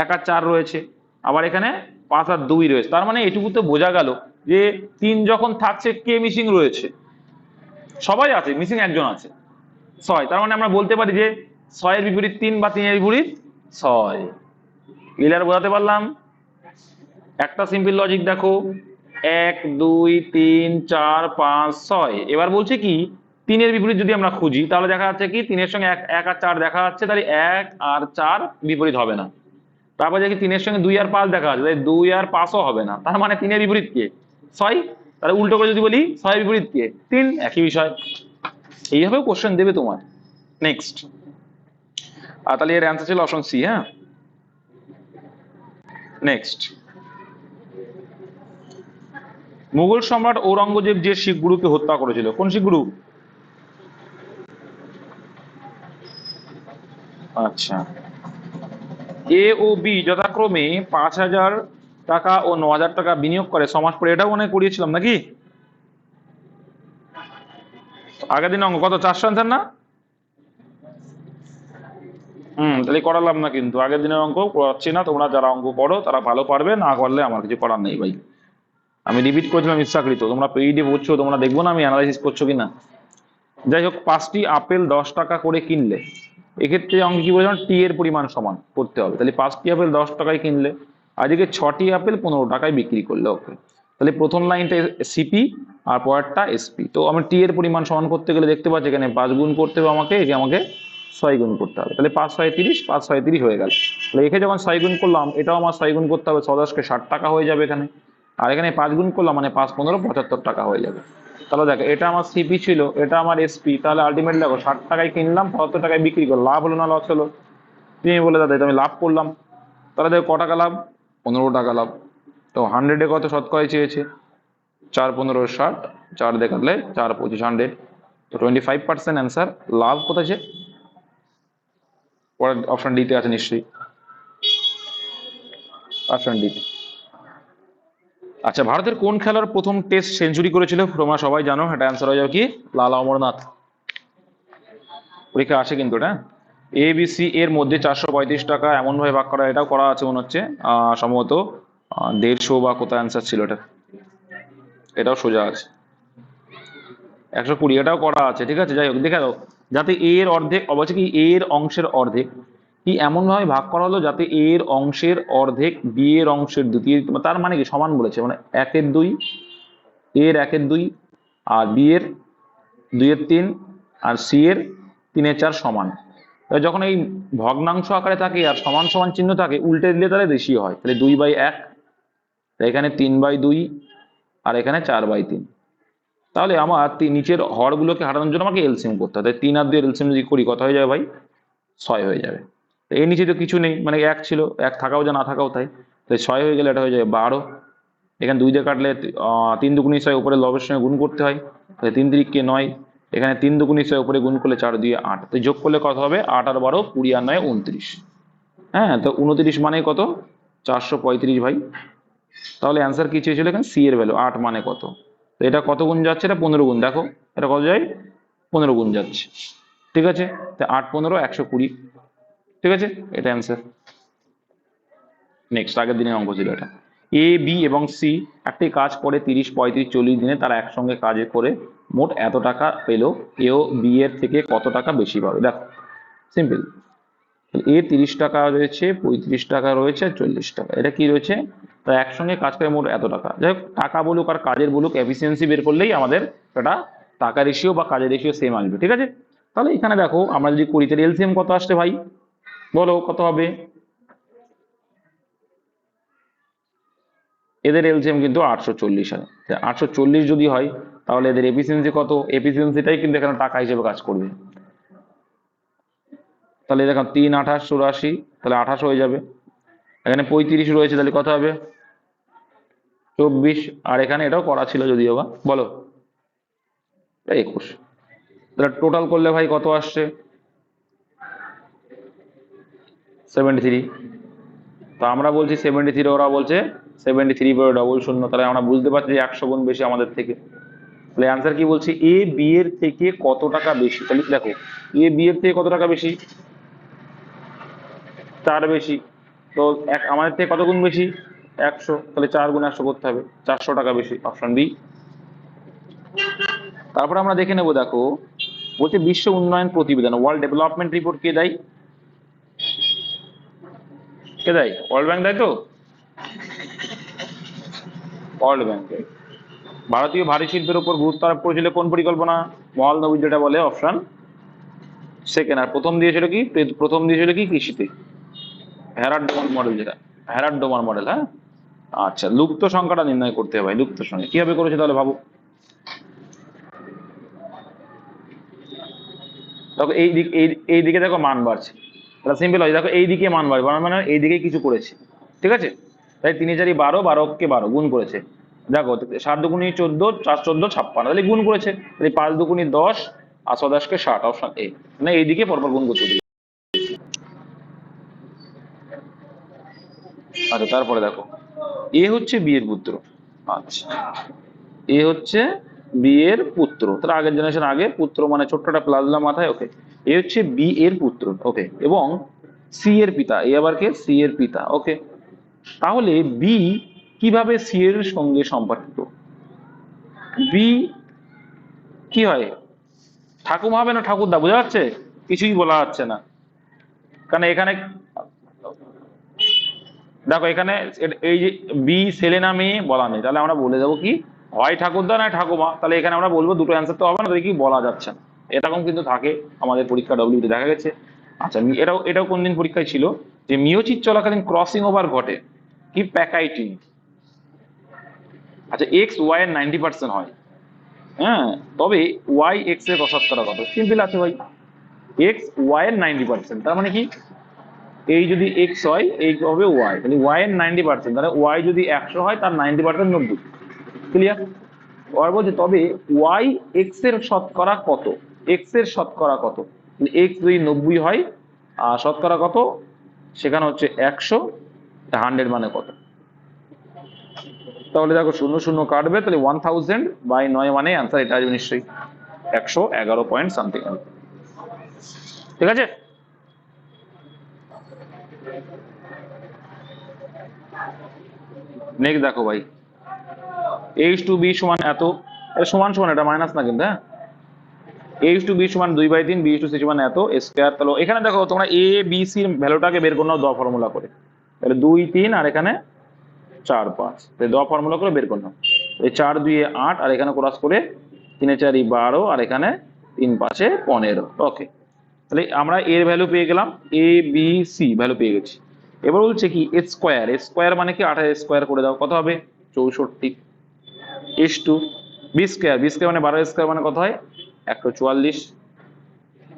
1 আর 4 রয়েছে, আবার এখানে 5 আর 2 রয়েছে। তার মানে এটুকু তো বোঝা গেল যে 3 যখন থাকছে কে মিসিং রয়েছে, সবাই আছে, মিসিং একজন আছে, 6। তার মানে আমরা বলতে পারি যে 6-এর বিপরীত 3 বা 3-এর বিপরীত 6। ক্লিয়ার, বোঝাতে পারলাম? একটা সিম্পল লজিক দেখো, 1 2 3 4 5 6। এবার বলছে কি 3-এর বিপরীত যদি আমরা খুঁজি, তাহলে দেখা যাচ্ছে কি 3-এর সঙ্গে 1 আর 4 দেখা যাচ্ছে, তাহলে 1 আর 4 বিপরীত হবে না। তারপর দেখি 3-এর সঙ্গে 2 আর 5 দেখা যাচ্ছে, তাই 2 আর 5ও হবে না, তার মানে 3-এর বিপরীত কে, 6। তাহলে উল্টো করে যদি বলি 6-এর বিপরীত কে, 3, একই বিষয়। এইভাবে কোশ্চেন দেবে তোমার। নেক্সট, আর তাহলে এর অ্যান্সার ছিল অপশন সি। হ্যাঁ, নেক্সট, মুঘল সম্রাট ঔরঙ্গজেব যে শিখ গুরুকে হত্যা করেছিল, কোন শিখ গুরু? আচ্ছা, এ ও বি যথাক্রমে 5,000 টাকা ও 9,000 টাকা বিনিয়োগ করে সমাজ পড়ে, এটাও মনে হয় করিয়েছিলাম নাকি আগের দিন? অঙ্ক কত, 400 অ্যান্সার না? তাহলে করালাম না, কিন্তু আগের দিনের অঙ্ক করাচ্ছি না, তোমরা যারা অঙ্ক করো তারা ভালো পারবে, না করলে আমার কিছু করার নেই ভাই। আমি রিপিট করেছিলাম ইচ্ছাকৃত, তোমরা পেইডে বুঝছো, তোমরা দেখবো না আমি অ্যানালাইসিস করছো কিনা। যাই হোক, 5টি আপেল 10 টাকা করে কিনলে, এক্ষেত্রে অঙ্কে কি বলেছিলাম, টি এর পরিমাণ সমান করতে হবে, তাহলে 5টি আপেল 10 টাকায় কিনলে, আজকে 6টি আপেল 15 টাকায় বিক্রি করলে, ওকে। তাহলে প্রথম লাইনটা সিপি আর পরেরটা এসপি। তো আমি টি এর পরিমাণ সমান করতে গেলে দেখতে পাচ্ছি এখানে 5 গুণ করতে হবে আমাকে, একে আমাকে 6 গুণ করতে হবে, তাহলে 5 6 30, 5 6 30 হয়ে গেল। তাহলে একে যখন 6 গুণ করলাম, এটাও আমার 6 গুণ করতে হবে, 6 কে 60 টাকা হয়ে যাবে এখানে। আর এখানে 5 গুণ করলাম, মানে 5 15 75 টাকা হয়ে যাবে। তাহলে দেখো, এটা আমার সিপি ছিল, এটা আমার এসপি, তাহলে আলটিমেটলি দেখো 60 টাকায় কিনলাম, 75 টাকায় বিক্রি করলাম, লাভ হলো না লস হলো? তুমি বলে দাদা এটা আমি লাভ করলাম। তাহলে দেখো ক টাকা লাভ, 15 টাকা লাভ। তো 100-এ কত শতকরায় চেয়েছে, 4 15 60, 4 দিয়ে কাটলে 4 25 100, তো 25% অ্যান্সার লাভ কোথায় আছে, পরের অপশন ডিতে আছে নিশ্চয়ই, অপশন ডিতে। আচ্ছা, ভারতের কোন খেলার প্রথম টেস্ট সেঞ্চুরি করেছিল, তোমরা সবাই জানো, এটা অ্যান্সার হয়ে যাবে কি, লালা অমরনাথ। পরীক্ষা আসে কিন্তু এটা। এবিসি এর মধ্যে 435 টাকা এমন ভাবে ভাগ করা, এটাও করা আছে মনে হচ্ছে, সম্ভবত 150 বা কোথায় অ্যান্সার ছিল এটা, এটাও সোজা আছে। 120, এটাও করা আছে, ঠিক আছে। যাই হোক, দেখে দাও, যাতে এর অর্ধেক, অবশ্যই কি এর অংশের অর্ধেক, কি এমন ভাবে ভাগ করা হলো যাতে এর অংশের অর্ধেক বি এর অংশের দ্বিতীয়, তার মানে কি সমান বলেছে, মানে 1/2, এর 1/2 আর বি এর 2/3 আর সি এর 3/4 সমান। যখন এই ভগ্নাংশ আকারে থাকে আর সমান সমান চিহ্ন থাকে, উল্টে দিলে তাহলে বেশি হয়, তাহলে 2/1, এখানে 3/2 আর এখানে 4/3। তাহলে আমার নিচের হরগুলোকে হারানোর জন্য আমাকে এলসিএম করতে হবে, 3 আর 2 এলসিএম যদি করি কত হয়ে যাবে ভাই, 6 হয়ে যাবে। এর নিচে তো কিছু নেই, মানে 1 ছিল, 1 থাকাও যা না থাকাও তাই, তাই 6 হয়ে গেলে এটা হয়ে যাবে 12। এখানে 2 দিয়ে কাটলে 3 দুগুণী 6, উপরে লবের সঙ্গে গুণ করতে হয়, তাহলে 3 3 9, এখানে 3 দুগুণী 6, উপরে গুণ করলে 4 2 8, তো যোগ করলে কত হবে, 8 আর 12 20 আর 9 29। হ্যাঁ, তো 29 মানে কত? 435 ভাই। তাহলে অ্যান্সার কি চেয়েছিল এখানে? সি এর ভ্যালু 8 মানে কত? তো এটা কত গুণ যাচ্ছে? এটা 15 গুণ। দেখো এটা কত যায়? 15 গুণ যাচ্ছে। ঠিক আছে, তো 8 15 120। ঠিক আছে, এটা অ্যান্সার। নেক্সট, আগের দিনের অঙ্ক ছিল এটা। এ বি এবং সি একটি কাজ করে 30 35 40 দিনে তারা একসঙ্গে কাজ করে মোট এত টাকা পেলো, এও বি এর থেকে কত টাকা বেশি পাবে? দেখো সিম্পল। এ 30 টাকা রয়েছে, 35 টাকা রয়েছে, 40 টাকা, এটা কি রয়েছে? তা একসঙ্গে কাজ করে মোট এত টাকা। যাই হোক, টাকা বলুক আর কাজের বলুক, এফিসিয়েন্সি বের করলেই আমাদের এটা টাকা রেশিও বা কাজের রেশিও সেম আসবে। ঠিক আছে, তাহলে এখানে দেখো আমরা যদি করি তাহলে এলসিএম কত আসছে ভাই? বলো কত হবে? এদের এলসিএম কিন্তু 840 হয়। 840 যদি হয় তাহলে এদের এফিসিয়েন্সি কত? এফিসিয়েন্সিটাই কিন্তু এখানে টাকা হিসেবে কাজ করবে। তাহলে দেখো 3 28 84, তাহলে 28 হয়ে যাবে। এখানে 35 রয়েছে, তাহলে কত হবে? 24। আর এখানে এটাও করা ছিল যদিও বা, বলো 21। তাহলে টোটাল করলে ভাই কত আসছে? 73। তো আমরা বলছি 73, ওরা বলছে 73 পরে ডবল শূন্য, তাহলে আমরা বুঝতে পারছি যে 100 গুণ বেশি আমাদের থেকে। তাহলে অ্যান্সার কি বলছি? এ বি এর থেকে কত টাকা বেশি? তাহলে দেখো এ বি এর থেকে কত টাকা বেশি? 4 বেশি। তো আমাদের থেকে কত গুণ বেশি? 100। তাহলে 4 গুণ 100 করতে হবে, 400 টাকা বেশি, অপশন বি। তারপর আমরা দেখে নেবো, দেখো বলছে বিশ্ব উন্নয়ন প্রতিবেদন, ওয়ার্ল্ড ডেভেলপমেন্ট রিপোর্ট কে দেয়? কে দেয়? ওয়ার্ল্ড ব্যাংক দেয় তো? World bank. ভারতীয় ভারী শিল্পের উপর গুরুত্ব আরোপ করেছিল কোন পরিকল্পনা? মহাল নবী, যেটা বলে অপশন সেকেন্ড। আর প্রথম দিয়েছিল কি? প্রথম দিয়েছিল কি? কৃষিতে। হ্যারাড ডোমান মডেল, যেটা হ্যারাড ডোমান মডেল। হ্যাঁ, আচ্ছা, লুপ্ত সংখ্যাটা নির্ণয় করতে হবে ভাই। লুপ্ত সংখ্যা কিভাবে করেছে তাহলে ভাবো। দেখো এই দিক, এই দিকে দেখো মান বাড়ছে, তাহলে সিম্পল হয়। দেখো এই দিকে মান বাড়বে, মানে এই দিকে কিছু করেছে। ঠিক আছে, তাই 3 4 12, 12 কে 12 গুণ করেছে। দেখো 7 দুগুণী 14, 4 14 56, তাহলে গুণ করেছে। তাহলে 5 দুগুণী 10 আর 10 কে 60, অপশন এ। মানে এইদিকে পরপর গুণ করতে দিই। আচ্ছা, তারপরে দেখো এ হচ্ছে বি এর পুত্র। আচ্ছা, এ হচ্ছে বি এর পুত্র, তাহলে আগের জেনারেশন, আগে পুত্র মানে ছোট্টটা প্লাজলা মাথায়, ওকে। এ হচ্ছে বি এর পুত্র, ওকে, এবং সি এর পিতা। এ আবার কে? সি এর পিতা, ওকে। তাহলে বি কিভাবে সি এর সঙ্গে সম্পর্কিত? বি কি হয়? ঠাকুমা হবে না ঠাকুরদা? বোঝা যাচ্ছে? কিছুই বলা যাচ্ছে না, কারণ এখানে দেখো এখানে এই যে বি ছেলে না মেয়ে বলা নেই, তাহলে আমরা বলে দেবো কি হয় ঠাকুরদা না ঠাকুমা। তাহলে এখানে আমরা বলবো দুটো অ্যান্সার তো হবে না, তাহলে কি বলা যাচ্ছে না। এরকম কিন্তু থাকে আমাদের পরীক্ষা ডব্লিউতে দেখা গেছে। আচ্ছা, এটাও এটাও কোন দিন পরীক্ষায় ছিল যে মিওচিত চলাকালীন ক্রসিং ওভার ঘটে কি? প্যাকাইটিন। আচ্ছা, এক্স ওয়াই এর 90% হয়, হ্যাঁ, তবে ওয়াই এক্স এর শতকরা কত? সিম্পল আছে ভাই, এক্স ওয়াই এর 90%, তার মানে কি এই যদি এক্স হয় এই হবে ওয়াই, তাহলে ওয়াই এর 90%, তাহলে ওয়াই যদি 100 হয় তার 90% 90। ক্লিয়ার? আর বলছে তবে ওয়াই এক্স এর শতকরা কত? এক্স এর শতকরা কত? এক্স যদি 90 হয় আর শতকরা কত? সেখানে হচ্ছে 100, 100 মানে কত? তাহলে দেখো 0 0 কাটবে, তাহলে 1000/9 মানে অ্যান্সার এটা আসবে নিশ্চয়ই 111 পয়েন্ট সামথিং। ঠিক আছে, নেক্সট দেখো ভাই, এইচ টু বি সমান এত, সমান সমান, এটা মাইনাস না কিন্তু, হ্যাঁ। এইচ টু বি সমান 2/3, বি টু সি সমান এত স্কোয়ার। তাহলে এখানে দেখো তোমরা এ বি সির ভ্যালুটাকে বের করে নাও দ ফর্মুলা করে। তাহলে 2 3 আর এখানে 4 5, তাহলে দ ফর্মুলা করে বের করে নাও। এই 4 2 8 আর এখানে ক্রস করে 3 4 12 আর এখানে 3 5 15, ওকে। তাহলে আমরা এর ভ্যালু পেয়ে গেলাম, এ বি সি ভ্যালু পেয়ে গেছি। এবার বলছে কি স্কোয়ার, স্কোয়ার মানে কি 28 স্কোয়ার করে দাও, কত হবে? 64। S two B square, B square মানে 12 স্কোয়ার মানে কত হয়? 144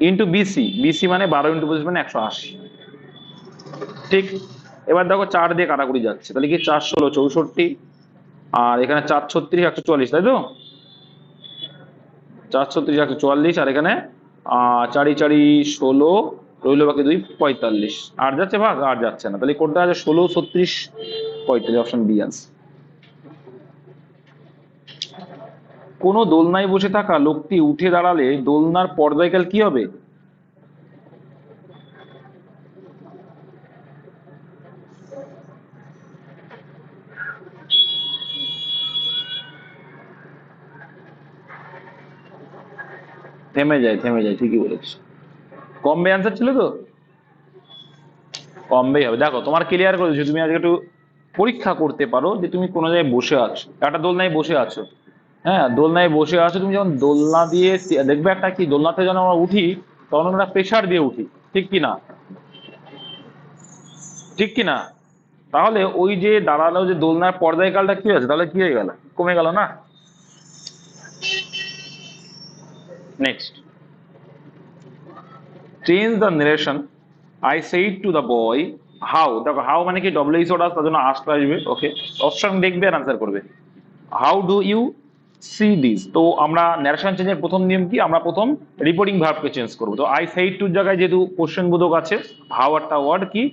ইন্টু বিসি, বিসি মানে 12 ইন্টু 25 মানে 180। ঠিক, এবার দেখো 4 দিয়ে কাটাকুটি যাচ্ছে, তাহলে কি 4 16 64 আর এখানে 4 36 144, তাই তো? 4 36 144 আর এখানে 4 4 16 রইল বাকি 2, 45। আর যাচ্ছে ভাগ? আর যাচ্ছে না, তাহলে কোনটা আছে? 16, 36, 45, অপশন বি আছে। কোনো দোলনায় বসে থাকা লোকটি উঠে দাঁড়ালে দোলনার পর্দায়কাল কি হবে? থেমে যায়, থেমে যায়, ঠিকই বলেছ। কমবে অ্যান্সার ছিল তো, কমবেই হবে। দেখো তোমার ক্লিয়ার করে দিচ্ছি, তুমি আজকে একটু পরীক্ষা করতে পারো যে তুমি কোনো জায়গায় বসে আছো, একটা দোলনায় বসে আছো। হ্যাঁ, দোলনায় বসে আছো, তুমি যখন দোলনা দিয়ে দেখবে একটা কি, দোলনাতে যখন আমরা উঠি তখন আমরা প্রেসার দিয়ে উঠি, ঠিক কি না? ঠিক কি না? তাহলে ওই যে দাঁড়ালো যে দোলনার পর্দায় কালটা কি আছে, তাহলে কি হয়ে গেল? কমে গেল না? Next, change the narration. I said to the boy how. দেখো হাউ মানে কি ডব্লিউএইচ ওয়ার্ড, তার জন্য আসতে আসবে। ওকে, অপশন দেখবে আর আনসার করবে। How do you see this. তো আমরা ন্যারেশন চেঞ্জের প্রথম নিয়ম কি, আমরা প্রথম রিপোর্টিং ভার্বকে চেঞ্জ করবো। তো আই সেইড টুর জায়গায় যেহেতু কোশ্চেন বোধক আছে, হাউ একটা ওয়ার্ড কি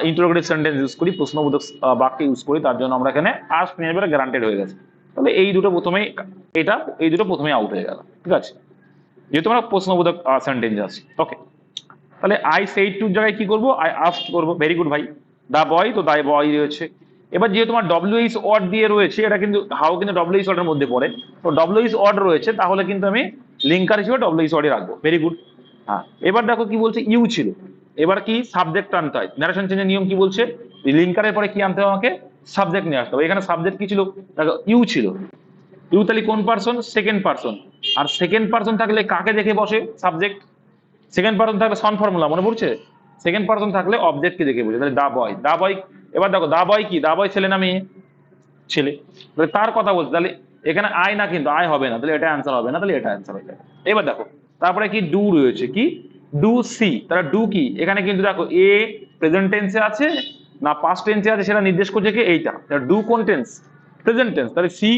ইন্টারোগেটিভ সেন্টেন্স ইউজ করি, প্রশ্নবোধক বাক্য ইউজ করি, তার জন্য আমরা এখানে আস্ক নিয়ে এবারে গ্যারান্টেড হয়ে গেছে। তাহলে এই দুটো প্রথমেই, এটা এই দুটো প্রথমেই আউট হয়ে গেল, ঠিক আছে, যেহেতু আমরা প্রশ্নবোধক সেন্টেন্স আছে। ওকে, তাহলে আই সেইড টুর জায়গায় কি করবো, আই আস্কড করবো। ভেরি গুড ভাই। দা বয়, তো দা বয় রয়েছে। এবার যেহেতু তোমার ডব্লিউএইচ ওয়ার্ড দিয়ে রয়েছে, এটা কিন্তু হাউ কিন্তু ডব্লিউএইচ ওয়ার্ডের মধ্যে পড়ে, তো ডব্লিউএইচ ওয়ার্ড রয়েছে, তাহলে কিন্তু আমি লিঙ্কার হিসেবে ডব্লিউএইচ ওয়ার্ডে রাখবো। Very good. হ্যাঁ, এবার দেখো কি বলছে, ইউ ছিল, এবার কি সাবজেক্ট আনতে হয়। ন্যারেশন চেঞ্জের নিয়ম কি বলছে, লিঙ্কারের পরে কি আনতে হবে, আমাকে সাবজেক্ট নিয়ে আসতে হবে। এখানে সাবজেক্ট কি ছিল, দেখো ইউ ছিল। ইউ তাহলে কোন পার্সন? Second person. আর সেকেন্ড পার্সন থাকলে কাকে দেখে বসে সাবজেক্ট? সেকেন্ড পার্সন থাকলে সন ফর্মুলা মনে পড়ছে, সেকেন্ড পার্সন থাকলে অবজেক্টকে দেখে বুঝে। তাহলে দা বয়, দা বয়। এবার দেখো দা বয় কি, দা বয় ছেলে না মেয়ে? ছেলে। তাহলে তার কথা বলছে, তাহলে এখানে আই না, কিন্তু আই হবে না, তাহলে এটা অ্যান্সার হবে না, তাহলে এটা অ্যান্সার হয়ে যাবে। এবার দেখো তারপরে কি ডু রয়েছে, কি ডু সি। তাহলে ডু কি, এখানে কিন্তু দেখো এ প্রেজেন্ট টেন্সে আছে না পাস্ট টেন্সে আছে সেটা নির্দেশ করছে কি এইটা। ডু কোন টেন্স? প্রেজেন্ট টেন্স, তাহলে সি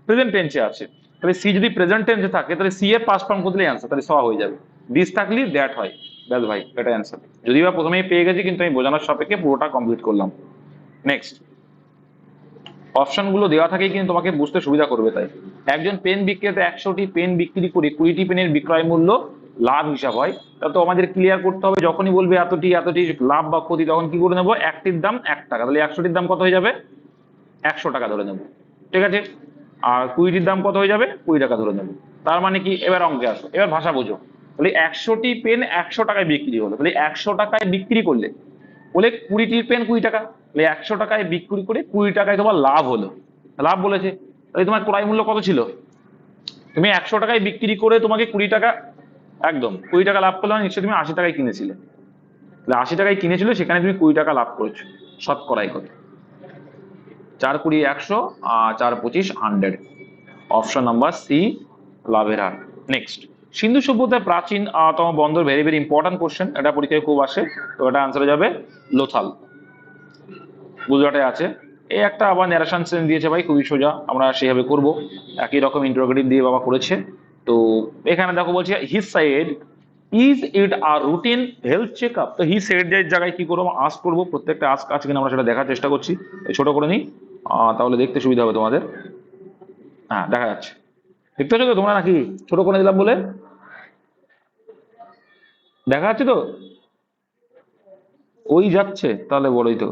প্রেজেন্ট টেন্সে আছে। তাহলে সি যদি প্রেজেন্ট টেন্সে থাকে তাহলে সি এর পাস্ট ফর্ম করলে অ্যান্সার, তাহলে স হয়ে যাবে। দিস থাকলে দ্যাট হয়। ব্যাস ভাই, এটা অ্যান্সার। যদিও বা প্রথমেই পেয়ে গেছি, কিন্তু আমি বোঝানোর সাপেক্ষে পুরোটা কমপ্লিট করলাম। নেক্সট, অপশন গুলো দেওয়া থাকে কিন্তু তোমাকে বুঝতে সুবিধা করবে। তাই একজন পেন বিক্রেতা 100টি পেন বিক্রি করে 20টি পেনের বিক্রয় মূল্য লাভ হিসাব হয়। তা তো আমাদের ক্লিয়ার করতে হবে, যখনই বলবে এতটি এতটি লাভ বা ক্ষতি, তখন কি করে নেবো, একটির দাম 1 টাকা, তাহলে 100টির দাম কত হয়ে যাবে, 100 টাকা ধরে নেবো, ঠিক আছে। আর 20টির দাম কত হয়ে যাবে, 20 টাকা ধরে নেবো। তার মানে কি, এবার অঙ্কে আসো, এবার ভাষা বোঝো। তাহলে 100টি পেন 100 টাকায় বিক্রি হলো, তাহলে 100 টাকায় বিক্রি করলে বলে 20টির পেন 20 টাকা, তাহলে 100 টাকায় বিক্রি করে 20 টাকায় তোমার লাভ হলো। লাভ বলেছে, তাহলে তোমার ক্রয় মূল্য কত ছিল? তুমি 100 টাকায় বিক্রি করে তোমাকে 20 টাকা, একদম 20 টাকা লাভ করলে নিশ্চয়ই তুমি 80 টাকায় কিনেছিলে। তাহলে 80 টাকায় কিনেছিল, সেখানে তুমি 20 টাকা লাভ করেছো। শতকরাই কত? 4 20 100, 4 25 100। অপশন নাম্বার সি লাভের হার। নেক্সট, সিন্ধু সভ্যতার প্রাচীনতম বন্দর। ভেরি ভেরি ইম্পর্টেন্ট কোশ্চেন, এটা পরীক্ষায় খুব আসে। তো এটা আনসার যাবে লোথাল, গুজরাটে আছে। এই একটা আবার ন্যারেশন সেন্স দিয়েছে ভাই, খুবই সোজা, আমরা সেভাবে করব। একই রকম ইন্টারোগেটিভ দিয়ে বাবা করেছে। তো এখানে দেখো বলছে he said is it R routine health check up. তো হি সেড এর জায়গায় কি করবো, আস্ক করবো। প্রত্যেকটা আস্ক আছে কিনা আমরা সেটা দেখার চেষ্টা করছি। ছোট করে নিই, তাহলে দেখতে সুবিধা হবে তোমাদের। হ্যাঁ, দেখা যাচ্ছে, দেখতে পাচ্ছ তো তোমরা নাকি? ছোট করে দিলাম বলে দেখা যাচ্ছে তো? ওই যাচ্ছে, তাহলে বলোই তো।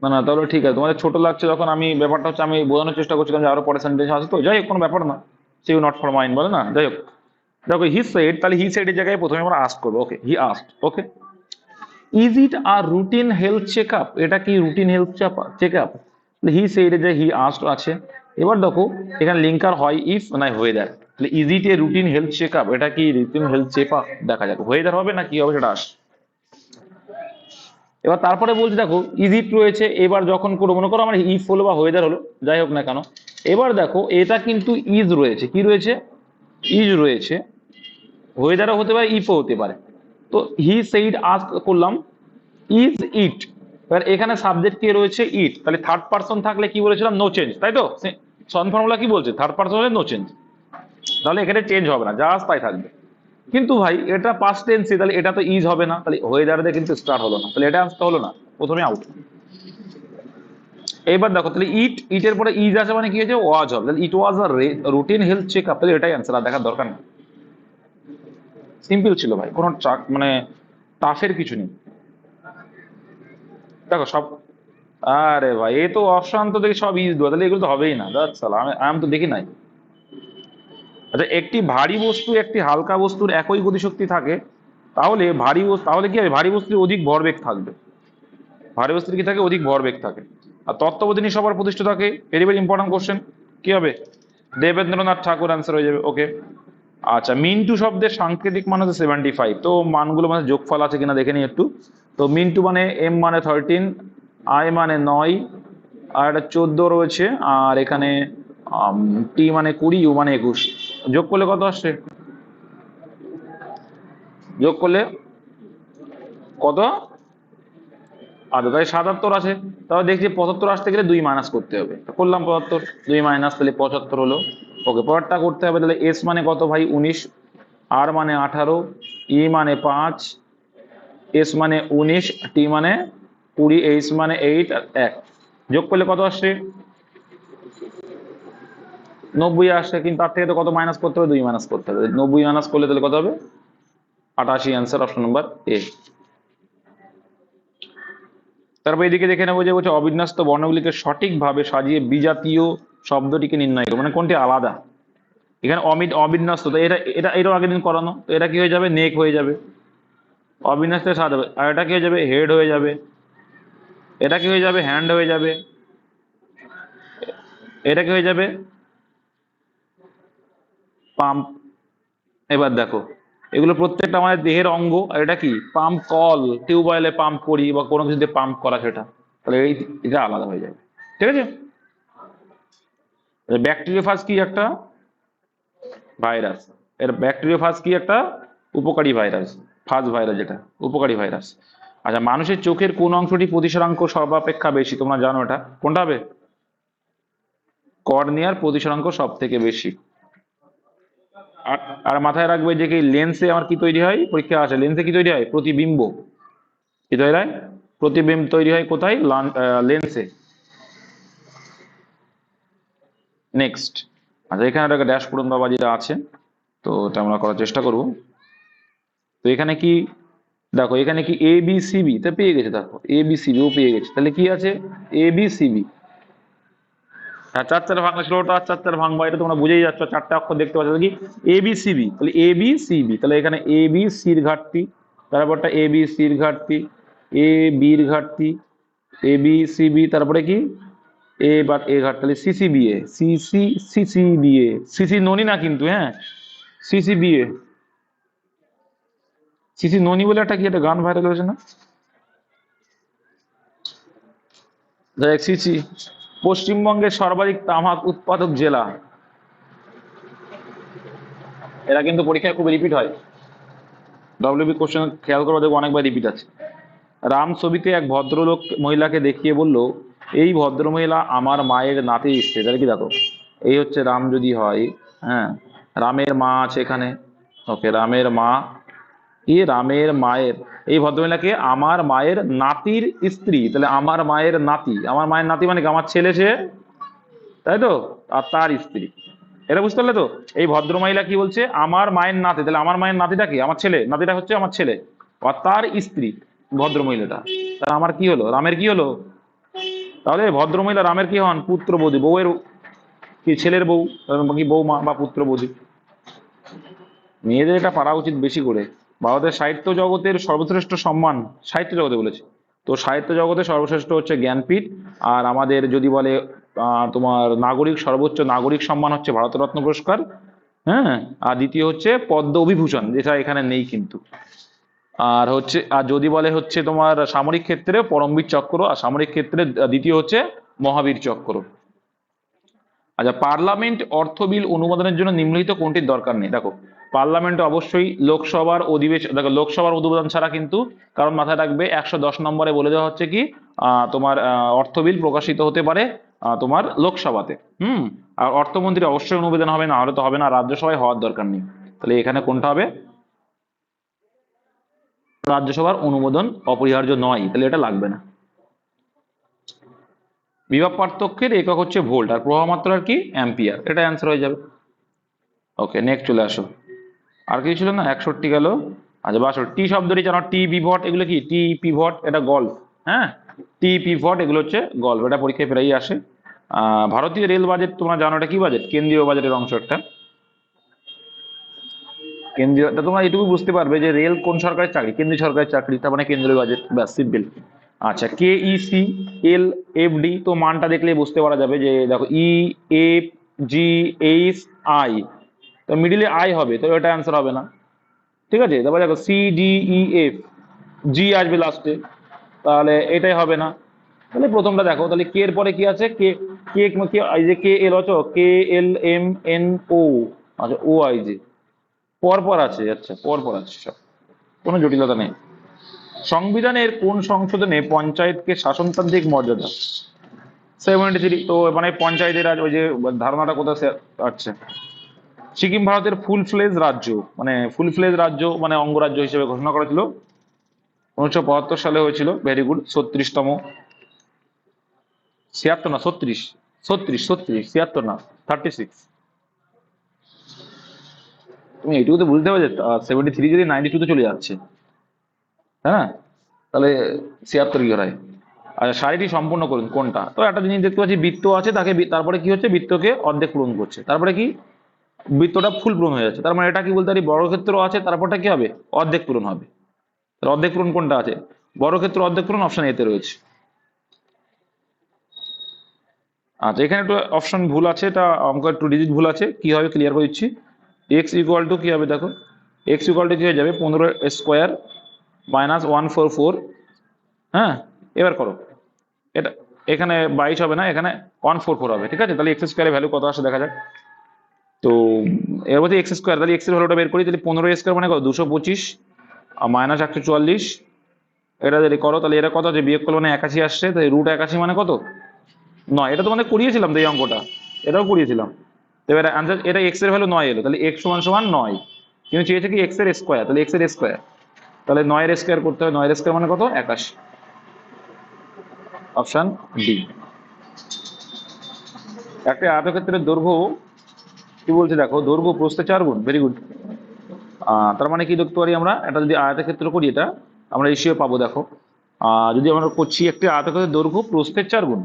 না না, তাহলে ঠিক আছে, তোমাদের ছোট লাগছে যখন। আমি ব্যাপারটা হচ্ছে আমি বোঝানোর চেষ্টা করছিলাম যে আরো পরে সেন্টেন্স আছে, তো যাই হোক, কোনো ব্যাপার না। সে নট ফর মাইন্ড বলে না, যাই হোক। দেখো হি সেড, তাহলে হি সেড এর জায়গায় প্রথমে আমরা আস্ক করবো। Okay, he asked. Okay, is it R routine health check up. এটা কি routine health check up? He said এর জায়গায় হি আস্কড আছে। এবার দেখো এখানে লিঙ্কার হয় ইফ না ওয়েদার। তাহলে is it a routine health check up, এটা কি রুটিন হেলথ চেক আপ? দেখা যাক ওয়েদার হবে না কি হবে, সেটা আস। এবার তারপরে বলছি দেখো ইজিট রয়েছে। এবার যখন করবো, মনে করো আমার ইফ হলো বা ওয়েদার হলো, যাই হোক না কেন, এবার দেখো এটা কিন্তু ইজ রয়েছে, কি রয়েছে, ইজ রয়েছে। ওয়েদারও হতে পারে, ইফও হতে পারে। তো হি সেইড আস্ক করলাম ইজ ইট। এবার এখানে সাবজেক্ট কে রয়েছে, ইট। তাহলে থার্ড পার্সন থাকলে কি বলেছিলাম, নো চেঞ্জ, তাই তো? সন ফর্মুলা কি বলছে, থার্ড পার্সন হলে নো চেঞ্জ। তাহলে এখানে চেঞ্জ হবে না, জাস্ট তাই থাকবে। কিন্তু ভাই এটা পাস্ট টেন্সে, তাহলে এটা তো ইজ হবে না, তাহলে হয়ে যাবে কিন্তু স্টার্ট হলো না, তাহলে এটা আসতে হলো না, প্রথমে আউট। এবার দেখো তাহলে ইটের পরে ইজ আছে মানে কি হয়েছে, ওয়াজ হবে, তাহলে ইট ওয়াজ আ রুটিন হেলথ চেক আপ, তাহলে এটাই অ্যান্সার, আর দেখার দরকার নেই। সিম্পল ছিল ভাই, কোনো মানে টাফের কিছু নেই। দেখো সব, আরে ভাই এ তো অপশন তো দেখি সব ইজ দেওয়া, তাহলে এগুলো তো হবেই না, আমি তো দেখি নাই। আচ্ছা, একটি ভারী বস্তু একটি হালকা বস্তুর একই গতিশক্তি থাকে, তাহলে তাহলে কি হবে, ভারী বস্তুর অধিক ভরবেগ থাকবে, ভারী বস্তুর কি থাকে, অধিক ভরবেগ থাকে। আর তত্ত্ববোধিনী সবার প্রতিষ্ঠা থাকে, ভেরি ভেরি ইম্পর্টেন্ট কোশ্চেন, কি হবে, দেবেন্দ্রনাথ ঠাকুর অ্যান্সার হয়ে যাবে, ওকে। আচ্ছা, মিন্টু শব্দের সাংকেতিক মান হচ্ছে 75, তো মানগুলো মানে যোগফল আছে কিনা দেখে নিই একটু। তো মিন্টু মানে এম মানে 13, আই মানে 9, আর একটা 14 রয়েছে, আর এখানে টি মানে 20, ইউ মানে 21, যোগ করলে কত আসছে, যোগ করলে কত, আচ্ছা তাই 77 আছে। তাহলে দেখছি 75 আসতে গেলে 2 মাইনাস করতে হবে, তো করলাম 75, 2 মাইনাস, তাহলে 75 হলো। ওকে, পরেরটা করতে হবে, তাহলে এস মানে কত ভাই 19, আর মানে 18, ই মানে 5, এস মানে 19, টি মানে 20, এইচ মানে 8, আর 1, যোগ করলে কত আসছে, 90 আসছে, কিন্তু তার থেকে তো কত মাইনাস করতে হবে, 2 মাইনাস করতে হবে, 90 মাইনাস করলে তাহলে কত হবে, 88, অ্যান্সার অপশন নম্বর এ। তারপর এদিকে দেখে নেবো যে বলছে অবিন্যস্ত বর্ণগুলিকে সঠিকভাবে সাজিয়ে বিজাতীয় শব্দটিকে নির্ণয় করো, মানে কোনটি আলাদা। এখানে অবিন্যস্ত, তো এটাও আগের দিন করানো, তো এটা কি হয়ে যাবে, নেক হয়ে যাবে, অবিন্যস্ত সাজাবে, আর এটা কি হয়ে যাবে, হেড হয়ে যাবে, এটা কি হয়ে যাবে, হ্যান্ড হয়ে যাবে, এটা কি হয়ে যাবে, পাম্প। এবার দেখো এগুলো প্রত্যেকটা আমাদের দেহের অঙ্গ, আর এটা কি পাম্প, কল, টিউবওয়েলে পাম্প করি বা কোনো কিছুতে পাম্প করা সেটা, তাহলে এটা আলাদা হয়ে যাবে, ঠিক আছে। ব্যাকটেরিওফাজ কি একটা ভাইরাস, এর ব্যাকটেরিওফাজ কি একটা উপকারী ভাইরাস, ফাজ ভাইরাস যেটা উপকারী ভাইরাস। আচ্ছা, মানুষের চোখের কোন অংশটি প্রতিসরাঙ্ক সর্বাপেক্ষা বেশি, তোমরা জানো এটা কোনটা হবে, কর্নিয়ার প্রতিসরাঙ্ক সব থেকে বেশি। আর আর মাথায় রাখবে যে কি লেন্সে আমার কি তৈরি হয়, পরীক্ষা আছে, লেন্সে কি তৈরি হয়, প্রতিবিম্ব, কি তৈরি হয়, প্রতিবিম্ব তৈরি হয় কোথায়, লেন্সে। নেক্সট, আচ্ছা এখানে একটা ড্যাশ পূরণ বাবা যেটা আছে, তো এটা আমরা করার চেষ্টা করব। তো এখানে কি দেখো, এখানে কি এ বি সি বি, তা পেয়ে গেছে, দেখো এ বি সি বি ও পেয়ে গেছে, তাহলে কি আছে, এ বি সি বি। হ্যাঁ, 4 ভাঙা ছিল, ওটা 4 ভাঙবা, এটা তোমরা বুঝেই যাচ্ছ, 4টে অক্ষর দেখতে পাচ্ছ কি, এ বি সি বি, তাহলে এ বি সি বি, তাহলে এখানে এ বি সির ঘাটতি, তারপরটা এ বি সির ঘাটতি, এ বির ঘাটতি, এ বি সি বি, তারপরে কি এ বা এ ঘাট, তাহলে CC B A, CC B A, CC ননি না কিন্তু, হ্যাঁ সিসি বি এ, সিসি ননি বলে একটা কি একটা গান ভাইরাল হয়েছে না, দেখ সিসি। পশ্চিমবঙ্গের সর্বাধিক তামাক উৎপাদক জেলা, এরা কিন্তু পরীক্ষায় খুব রিপিট হয়, ডব্লিউবি কোশ্চেন খেয়াল করে দেখবো অনেকবার রিপিট আছে। রাম ছবিতে এক ভদ্রলোক মহিলাকে দেখিয়ে বলল, এই ভদ্রমহিলা আমার মায়ের নাতির স্ত্রী, তাহলে কি দেখো এই হচ্ছে রাম যদি হয়, হ্যাঁ রামের মা আছে এখানে, ওকে রামের মা, কি রামের মায়ের, এই ভদ্রমহিলাকে আমার মায়ের নাতির স্ত্রী, তাহলে আমার মায়ের নাতি, আমার মায়ের নাতি মানে কি আমার ছেলে সে, তাই তো, আর তার স্ত্রী, এটা বুঝতে পারলে তো। এই ভদ্রমহিলা কি বলছে, আমার মায়ের নাতি, তাহলে আমার মায়ের নাতিটা কি আমার ছেলে, নাতিটা হচ্ছে আমার ছেলে, আর তার স্ত্রী ভদ্রমহিলাটা, তাহলে আমার কি হলো, রামের কি হলো, তাহলে ভদ্রমহিলা রামের কি হন, পুত্রবধূ, বউয়ের কি ছেলের বউ, কি বৌমা বা পুত্রবধূ। মেয়েদের এটা পারা উচিত বেশি করে। ভারতের সাহিত্য জগতের সর্বশ্রেষ্ঠ সম্মান, সাহিত্য জগতে বলেছে, তো সাহিত্য জগতে সর্বশ্রেষ্ঠ হচ্ছে জ্ঞানপীঠ, আর আমাদের যদি বলে তোমার নাগরিক, সর্বোচ্চ নাগরিক সম্মান হচ্ছে ভারতরত্ন পুরস্কার, হ্যাঁ, আর দ্বিতীয় হচ্ছে পদ্ম বিভূষণ, যেটা এখানে নেই কিন্তু, আর হচ্ছে আর যদি বলে হচ্ছে তোমার সামরিক ক্ষেত্রে পরমবীর চক্র, আর সামরিক ক্ষেত্রে দ্বিতীয় হচ্ছে মহাবীর চক্র। আচ্ছা, পার্লামেন্ট অর্থ বিল অনুমোদনের জন্য নিম্নলিখিত কোনটির দরকার নেই, দেখো পার্লামেন্টে অবশ্যই লোকসভার অধিবেশন, দেখো লোকসভার অনুমোদন ছাড়া কিন্তু, কারণ মাথায় রাখবে 110 নম্বরে বলে দেওয়া হচ্ছে কি তোমার অর্থ বিল প্রকাশিত হতে পারে তোমার লোকসভাতে, আর অর্থমন্ত্রী অবশ্যই অনুমোদন হবে, না হলে তো হবে না, রাজ্যসভায় হওয়ার দরকার নেই। তাহলে এখানে কোনটা হবে? রাজ্যসভার অনুমোদন অপরিহার্য নয়, তাহলে এটা লাগবে না। বিভব পার্থক্যের একক হচ্ছে ভোল্ট, আর প্রবাহ মাত্রার কি? অ্যাম্পিয়ার। এটা অ্যান্সার হয়ে যাবে। ওকে, নেক্সট চলে আসো। আর কিছু ছিল না? 61 গেল। আচ্ছা, 62। টি শব্দটি জানো, টি পিভট, এগুলো কি? টি পিভট এটা গল্ফ। হ্যাঁ, টি পিভট এগুলো হচ্ছে গল্ফ, এটা পরীক্ষায় প্রায়ই আসে। ভারতীয় রেল বাজেট তোমরা জানো এটা কি বাজেট? কেন্দ্রীয় বাজেটের অংশ একটা। কেন্দ্রীয়, তা তোমরা এটুকু বুঝতে পারবে যে রেল কোন সরকারের চাকরি? কেন্দ্রীয় সরকারের চাকরি, তার মানে কেন্দ্রীয় বাজেট, ব্যাস সিম্পল। আচ্ছা, K E C L F D, তো মানটা দেখলে বুঝতে পারা যাবে যে দেখো E F G H I, তো মিডিলে আই হবে, তো এটা অ্যান্সার হবে না। ঠিক আছে, তারপরে দেখো সি ডি ই এফ, জি আসবে লাস্টে, তাহলে এটাই হবে না। তাহলে প্রথমটা দেখো, তাহলে কে এর পরে কি আছে? কে, কে কে এই যে কে এল অচ, কে এল এম এন ও, আচ্ছা ও আই জে, পর পর আছে। আচ্ছা, পর পর আছে সব, কোনো জটিলতা নেই। সংবিধানের কোন সংশোধনে পঞ্চায়েতকে শাসনতান্ত্রিক মর্যাদা? 73। তো মানে পঞ্চায়েতের রাজ, ওই যে ধারণাটা কোথায় আসছে? সিকিম ভারতের ফুল ফ্লেজ রাজ্য, মানে ফুল ফ্লেজ রাজ্য মানে অঙ্গরাজ্য হিসেবে ঘোষণা করেছিল 1975 সালে হয়েছিল। Very good. 36তম, 76 না 36, 36, 76 না 36। তুমি এইটুকু তো বুঝতে পারছো, 73 যদি 92 চলে যাচ্ছে, হ্যাঁ, তাহলে 76 কি হয়? আচ্ছা, সারিটি সম্পূর্ণ করুন কোনটা? তো একটা জিনিস দেখতে পাচ্ছি, বৃত্ত আছে, তাকে তারপরে কি হচ্ছে? বৃত্তকে অর্ধেক পূরণ করছে, তারপরে কি? বৃত্তটা ফুল পূরণ হয়ে যাচ্ছে, তার মানে এটা কি বলতে পারি? বর্গক্ষেত্র আছে, তারপরটা কি হবে? অর্ধেক পূরণ হবে। তাহলে অর্ধেক পূরণ কোনটা আছে? বর্গক্ষেত্র অর্ধেক পূরণ অপশন এতে রয়েছে। আচ্ছা, এখানে একটু অপশন ভুল আছে, এটা অঙ্ক একটু ডিজিট ভুল আছে, কি হবে ক্লিয়ার করে দিচ্ছি। এক্স ইকুয়াল টু কি হবে দেখো, এক্স ইকুয়াল টু কি হয়ে যাবে? 15 স্কোয়ার মাইনাস 144। হ্যাঁ, এবার করো এটা, এখানে 22 হবে না, এখানে 144 হবে। ঠিক আছে, তাহলে এক্স স্কোয়ারের ভ্যালু কত আসে দেখা যাক। তো এর মধ্যে এক্স স্কোয়ার, তাহলে এক্স এর ভ্যালুটা বের করি, তাহলে 15 স্কোয়ার মানে কত? 225 আর মাইনাস 144। এটা যদি করো তাহলে এটা কত আছে? বিয়োগ করলে মানে 81 আসছে, তাই রুট 81 মানে কত? 9। এটা তোমাদের করিয়েছিলাম তো এই অঙ্কটা, এটাও করিয়েছিলাম। তো এবার আনসার, এটা এক্স এর ভ্যালু 9 এলো, তাহলে এক্স সমান সমান 9। কিন্তু চেয়েছে কি এক্স এর স্কোয়ার, তাহলে এক্স এর স্কোয়ার, তাহলে 9 এর স্কোয়ার করতে হবে। 9 এর স্কোয়ার মানে কত? 81। Option D. একটা আয়তক্ষেত্রের দৈর্ঘ্য কি বলছে দেখো, দৈর্ঘ্য প্রস্থে 4 গুণ। Very good. তার মানে কি দেখতে পারি আমরা? এটা যদি আয়তক্ষেত্র করি, এটা আমরা রেশিও পাবো দেখো। যদি আমরা করছি একটি আয়তক্ষেত্রের দৈর্ঘ্য প্রস্থের 4 গুণ,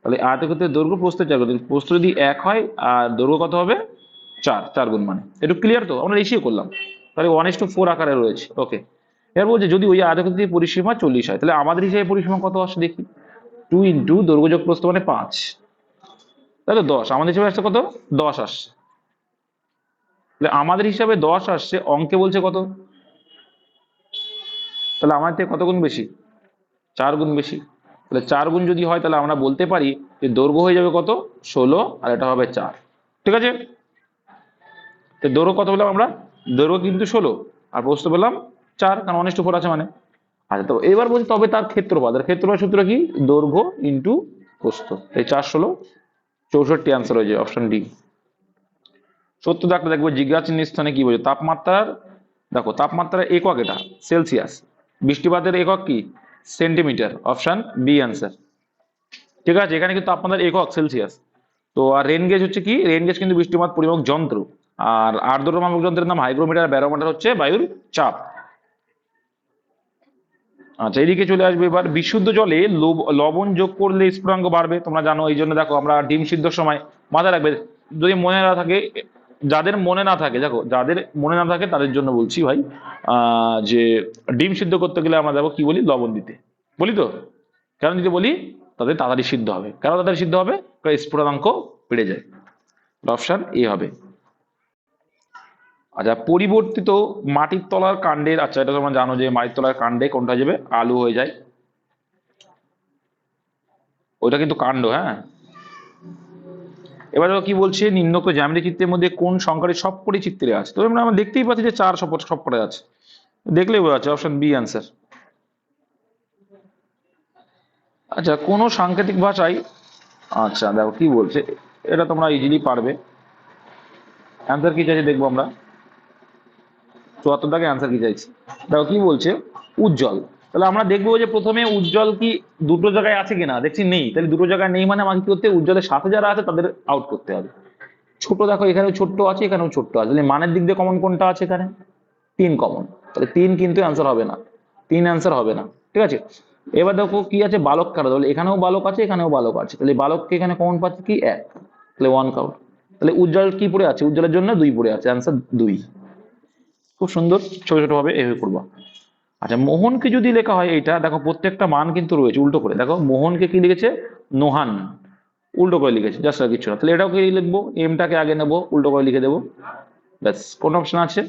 তাহলে আয়তক্ষেত্রের দৈর্ঘ্য প্রস্থের 4 গুণ, প্রস্থ যদি 1 হয় আর দৈর্ঘ্য কত হবে? 4 গুণ, মানে একটু ক্লিয়ার তো? আমরা রেশিও করলাম, তাহলে 1:4 আকারে রয়েছে। ওকে, এবার বলছে যদি ওই আয়তক্ষেত্রের পরিসীমা 40 হয়, তাহলে আমাদের হিসাবে পরিসীমা কত আসে দেখি। 2 ইন্টু দৈর্ঘ্য যোগ প্রস্থ মানে 5, তাহলে 10। আমাদের হিসাবে আসছে কত? 10 আসছে। তাহলে আমাদের হিসাবে 10 আসছে, অঙ্কে বলছে কত? তাহলে আমার থেকে কত গুণ বেশি? 4 গুণ বেশি। তাহলে 4 গুণ যদি হয়, তাহলে আমরা বলতে পারি যে দৈর্ঘ্য হয়ে যাবে কত? 16, আর এটা হবে 4। ঠিক আছে, তো দৈর্ঘ্য কত পেলাম আমরা? দৈর্ঘ্য কিন্তু 16, আর প্রস্থ পেলাম 4, কারণ 1:4 আছে মানে। আচ্ছা, তো এবার বলছি তবে তার ক্ষেত্রফল, তার ক্ষেত্রফল সূত্র কি? দৈর্ঘ্য ইন্টু প্রস্থ, এই 4 16 64 আনসার হয়ে যায় অপশন ডি। সত্য দাগটা দেখবো, জিজ্ঞাসা চিহ্নের স্থানে কি বলছে? তাপমাত্রার, দেখো তাপমাত্রার একক এটা সেলসিয়াস, বৃষ্টিপাতের একক কি? সেন্টিমিটার। Option B answer. ঠিক আছে, এখানে কিন্তু তাপমাত্রার একক সেলসিয়াস। তো আর রেন গেজ হচ্ছে কি? রেন গেজ কিন্তু বৃষ্টিপাত পরিমাপক যন্ত্র, আর আর্দ্রতা মাপক যন্ত্রের নাম হাইগ্রোমিটার, ব্যারোমিটার হচ্ছে বায়ুর চাপ। আচ্ছা, এদিকে চলে আসবে এবার, বিশুদ্ধ জলে লবণ যোগ করলে স্ফুটনাঙ্ক বাড়বে, তোমরা জানো। এই জন্য দেখো আমরা ডিম সিদ্ধর সময়, মাথায় রাখবে, যদি মনে না থাকে, যাদের মনে না থাকে, দেখো যাদের মনে না থাকে তাদের জন্য বলছি ভাই, যে ডিম সিদ্ধ করতে গেলে আমরা দেখো কি বলি? লবণ দিতে বলি তো। কেন দিতে বলি? তাদের তাড়াতাড়ি সিদ্ধ হবে। কেন তাড়াতাড়ি সিদ্ধ হবে? কারণ স্ফুটনাঙ্ক বেড়ে যায়। অপশন এ হবে। আচ্ছা, পরিবর্তিত মাটির তলার কাণ্ডের, আচ্ছা এটা তোমরা জানো যে মাটির তলার কাণ্ডে কোনটা হয়ে যাবে? আলু হয়ে যায়। ওইটা কিন্তু কাণ্ড, হ্যাঁ। এবার কি বলছে? নিম্নোক্ত জ্যামিতি চিত্রের মধ্যে কোন সংখ্যাটি সবকটি চিত্রে আছে? তো আমরা দেখতেই পাচ্ছি যে 4 সবকটি আছে, দেখলেই বোঝা যাচ্ছে। Option B answer. আচ্ছা, কোন সাংকেতিক ভাষায়, আচ্ছা দেখো কি বলছে, এটা তোমরা ইজিলি পারবে। অ্যান্সার কি চাইছে দেখবো আমরা, 74 দাগে অ্যান্সার কি চাইছি। দেখো কি বলছে, উজ্জ্বল। তাহলে আমরা দেখবো যে প্রথমে উজ্জ্বল কি দুটো জায়গায় আছে কিনা, দেখছি নেই। তাহলে দুটো জায়গায় নেই মানে আমাকে কি করতে হবে, উজ্জ্বলের সাথে যারা আছে তাদের আউট করতে হবে। ছোট দেখো এখানেও ছোট্ট আছে, এখানেও ছোট্ট আছে, তাহলে মানের দিক দিয়ে কমন কোনটা আছে এখানে, 3 কমন। তাহলে 3 কিন্তু অ্যান্সার হবে না, 3 অ্যান্সার হবে না, ঠিক আছে। এবার দেখো কি আছে, বালক কারা, তাহলে এখানেও বালক আছে এখানেও বালক আছে, তাহলে বালককে এখানে কমন পাচ্ছে কি 1, তাহলে 1 কাউন্ট। তাহলে উজ্জ্বল কি পড়ে আছে, উজ্জ্বলের জন্য 2 পড়ে আছে, অ্যান্সার 2। খুব সুন্দর ছোট ছোট ভাবে এভাবে করবো। আচ্ছা মোহনকে যদি লেখা হয়, এইটা দেখো প্রত্যেকটা মান কিন্তু রয়েছে উল্টো করে, দেখো মোহনকে কি লিখেছে, নোহান, উল্টো করে লিখেছে, জাস্ট আর কিছু না। তাহলে এটাও কি লিখবো, এমটাকে আগে নেবো, উল্টো করে লিখে দেবো, ব্যাস। কোন অপশন আছে,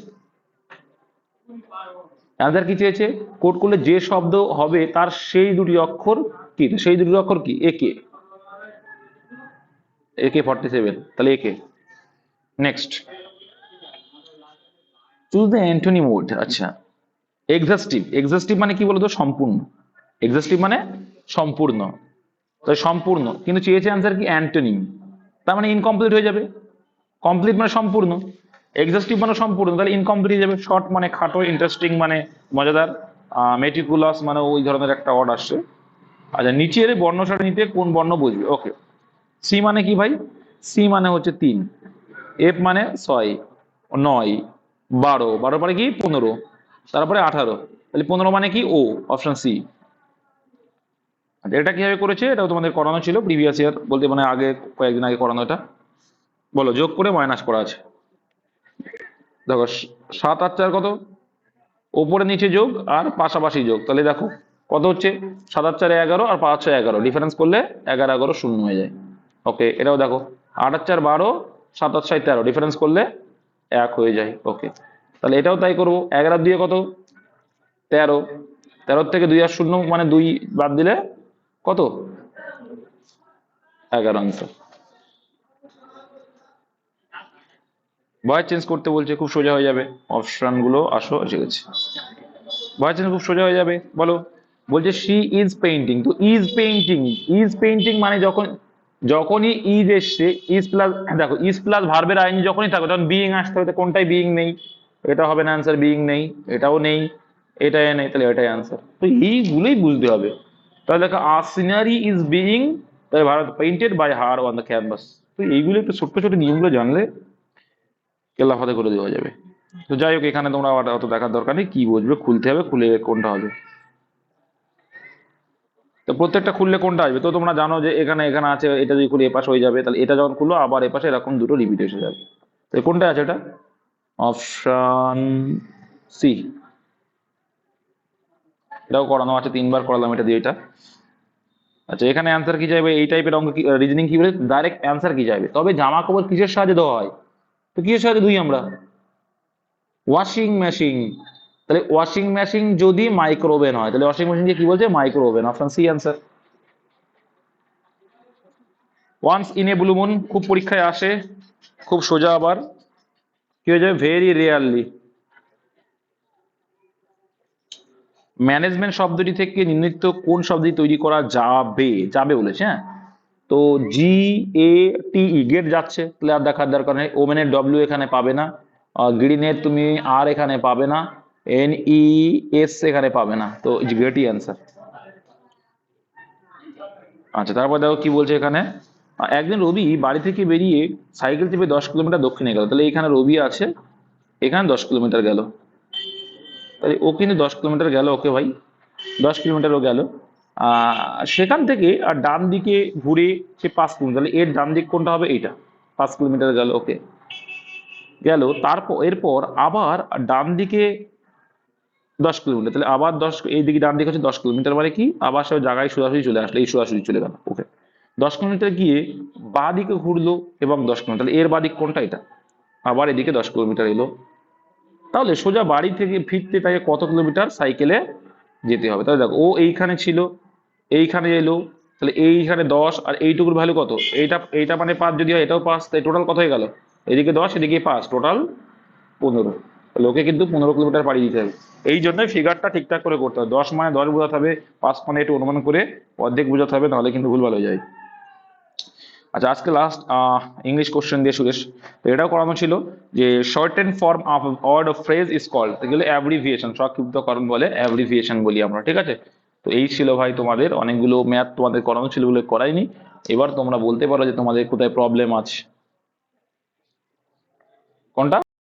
অ্যান্সার কি চেয়েছে, কোড করলে যে শব্দ হবে তার সেই দুটি অক্ষর কি, সেই দুটি অক্ষর কি, একে, একে 47, তাহলে একে। Next, choose the Antony mode. আচ্ছা এক্সাস্টিভ, এক্সাস্টিভ মানে কি বলতো, সম্পূর্ণ, এক্সাস্টিভ মানে সম্পূর্ণ, তাই সম্পূর্ণ, কিন্তু চেয়েছে অ্যান্সার কি অ্যান্টোনিম, তার মানে ইনকমপ্লিট হয়ে যাবে। কমপ্লিট মানে সম্পূর্ণ, এক্সাস্টিভ মানে সম্পূর্ণ, তাহলে ইনকমপ্লিট হয়ে যাবে। শর্ট মানে খাটো, ইন্টারেস্টিং মানে মজাদার, মেটিকুলাস মানে ওই ধরনের একটা ওয়ার্ড আসছে। আচ্ছা নিচের বর্ণ সারণীতে কোন বর্ণ বুঝবে, ওকে। সি মানে কি ভাই, সি মানে হচ্ছে 3, এফ মানে 6, 9, 12, 12 পরে কি 15, তারপরে 18, তাহলে 15 মানে কি ও, অপশন সি। এটা কিভাবে করেছে, এটাও তোমাদের করানো ছিল প্রিভিয়াস ইয়ার, বলতে মানে আগে কয়েকদিন আগে করানো। এটা বলো, যোগ করে মাইনাস করা আছে। দেখো 7 আর 4 কত, ওপরে নিচে যোগ আর পাশাপাশি যোগ, তাহলে দেখো কত হচ্ছে, 7 আর 4 11 আর 5 6 11, ডিফারেন্স করলে 11 11 শূন্য হয়ে যায়। ওকে এটাও দেখো, 8 আর 4 12, 7 আর 6 13, ডিফারেন্স করলে 1 হয়ে যায়। ওকে তাহলে এটাও তাই করবো, 11 দিয়ে কত 13, 13 থেকে 2 আর 0 মানে 2 বাদ দিলে কত, 11 আনসার। ভয়েস চেঞ্জ করতে বলছে, খুব সোজা হয়ে যাবে, অপশন গুলো আসো এসে গেছে। ভয়েস চেঞ্জ খুব সোজা হয়ে যাবে, বলো। বলছে শি ইজ পেইন্টিং, তো ইজ পেইন্টিং, ইজ পেইন্টিং মানে যখন, যখনই ইজ এসছে, ইজ প্লাস, দেখো ইজ প্লাস ভার্বের আইনি যখনই থাকবে তখন বিইং আসতে হবে, কোনটাই বিইং নেই, এটা হবে না অ্যান্সার, বিইং নেই, এটাও নেই, এটাই নেই, তাহলে এটাই অ্যান্সার। তো এইগুলোই বুঝতে হবে। তাহলে দেখো আর সিনারি ইজ বিইং, তাই Bharat painted by her on the canvas. তো এইগুলো একটু ছোট্ট ছোট নিয়মগুলো জানলে কেল্লা ফাতে করে দেওয়া যাবে। তো যাই হোক এখানে তোমরা অত দেখার দরকার নেই, কি বুঝবে, খুলতে হবে, খুলে কোনটা হবে। তো প্রত্যেকটা খুললে কোনটা আসবে, তো তোমরা জানো যে এখানে এখানে আছে, এটা যদি খুলে এপাশ হয়ে যাবে, তাহলে এটা যখন খুললো আবার এপাশে এরকম দুটো রিপিট এসে যাবে। তো কোনটা আছে এটা, অপশন সি। এটাও করানো আছে, 3 বার করালাম এটা দিয়ে এটা। আচ্ছা এখানে অ্যান্সার কি চাইবে, এই টাইপের অঙ্ক রিজনিং কি বলে, ডাইরেক্ট অ্যান্সার কি চাইবে, তবে জামা কাপড় কিসের সাহায্যে দেওয়া হয়, তো কিসের সাহায্যে ধুই আমরা, ওয়াশিং মেশিন। তাহলে ওয়াশিং মেশিন যদি মাইক্রো ওভেন হয়, তাহলে ওয়াশিং মেশিনকে কি বলছে, micro oven, option C answer. Once in a blue moon, খুব পরীক্ষায় আসে, খুব সোজা, আবার কি হয়ে যাবে, ভেরি রেয়ারলি। ম্যানেজমেন্ট শব্দটি থেকে নিম্নলিখিত কোন শব্দটি তৈরি করা যাবে, যাবে বলেছে, হ্যাঁ। তো জি এ টি ই, গেট যাচ্ছে, তাহলে আর দেখার দরকার নেই। ওমেনের ডব্লিউ এখানে পাবে না, গ্রিনের তুমি আর এখানে পাবে না, এন ই এস এখানে পাবে না, তো গেটই অ্যান্সার। আচ্ছা তারপর দেখো কি বলছে এখানে, একদিন রবি বাড়ি থেকে বেরিয়ে সাইকেল চেপে 10 কিলোমিটার দক্ষিণে গেল, তাহলে এখানে রবি আছে, এখানে 10 কিলোমিটার গেল, তাহলে ও কিন্তু 10 কিলোমিটার গেল, ওকে ভাই 10 কিলোমিটারও গেল। সেখান থেকে আর ডান দিকে ঘুরে সে 5 কিলোমিটার, তাহলে এর ডান দিক কোনটা হবে, এইটা, 5 কিলোমিটার গেল, ওকে গেল। তারপর এরপর আবার ডান দিকে 10 কিলোমিটার, তাহলে আবার এইদিকে ডান দিকে হচ্ছে 10 কিলোমিটার, মানে কি আবার সব জায়গায় সোজাসুজি চলে আসলো, এই সোজাসুজি চলে গেল, ওকে। 10 কিলোমিটার গিয়ে বাঁ দিকে ঘুরলো এবং 10 কিলোমিটার, তাহলে এর বাঁ দিক কোনটা, এটা, আবার এদিকে 10 কিলোমিটার এলো। তাহলে সোজা বাড়ি থেকে ফিরতে তাকে কত কিলোমিটার সাইকেলে যেতে হবে, তাহলে দেখো ও এইখানে ছিল, এইখানে এলো, তাহলে এইখানে 10 আর এইটুকুর ভ্যালু কত, এইটা এইটা মানে 5 যদি হয়, এটাও 5, তাই টোটাল কত হয়ে গেল, এদিকে 10 এদিকে 5, টোটাল 15। লোকে কিন্তু 15 কিলোমিটার পাড়ি দিতে হবে। এই জন্যই ফিগারটা ঠিকঠাক করে করতে হবে, 10 মানে 10 বোঝাতে হবে, 5 মানে একটু অনুমান করে অর্ধেক বোঝাতে হবে, নাহলে কিন্তু ভুলভাল হয়ে যায়। আচ্ছা, আজকে লাস্ট ইংলিশ কোশ্চেন দিয়ে সুরেশ, তো এটাও করানো ছিল যে shorten form of word of phrase is called, এগুলো অ্যাব্রিভিয়েশন, সংক্ষিপ্তকরণ বলে, অ্যাব্রিভিয়েশন বলি আমরা, ঠিক আছে? তো এই ছিল ভাই তোমাদের অনেকগুলো ম্যাথ তোমাদের করানো ছিল, ওগুলো করাইনি। এবার তোমরা বলতে পারো যে তোমাদের কোথায় প্রবলেম আছে। কোনটা?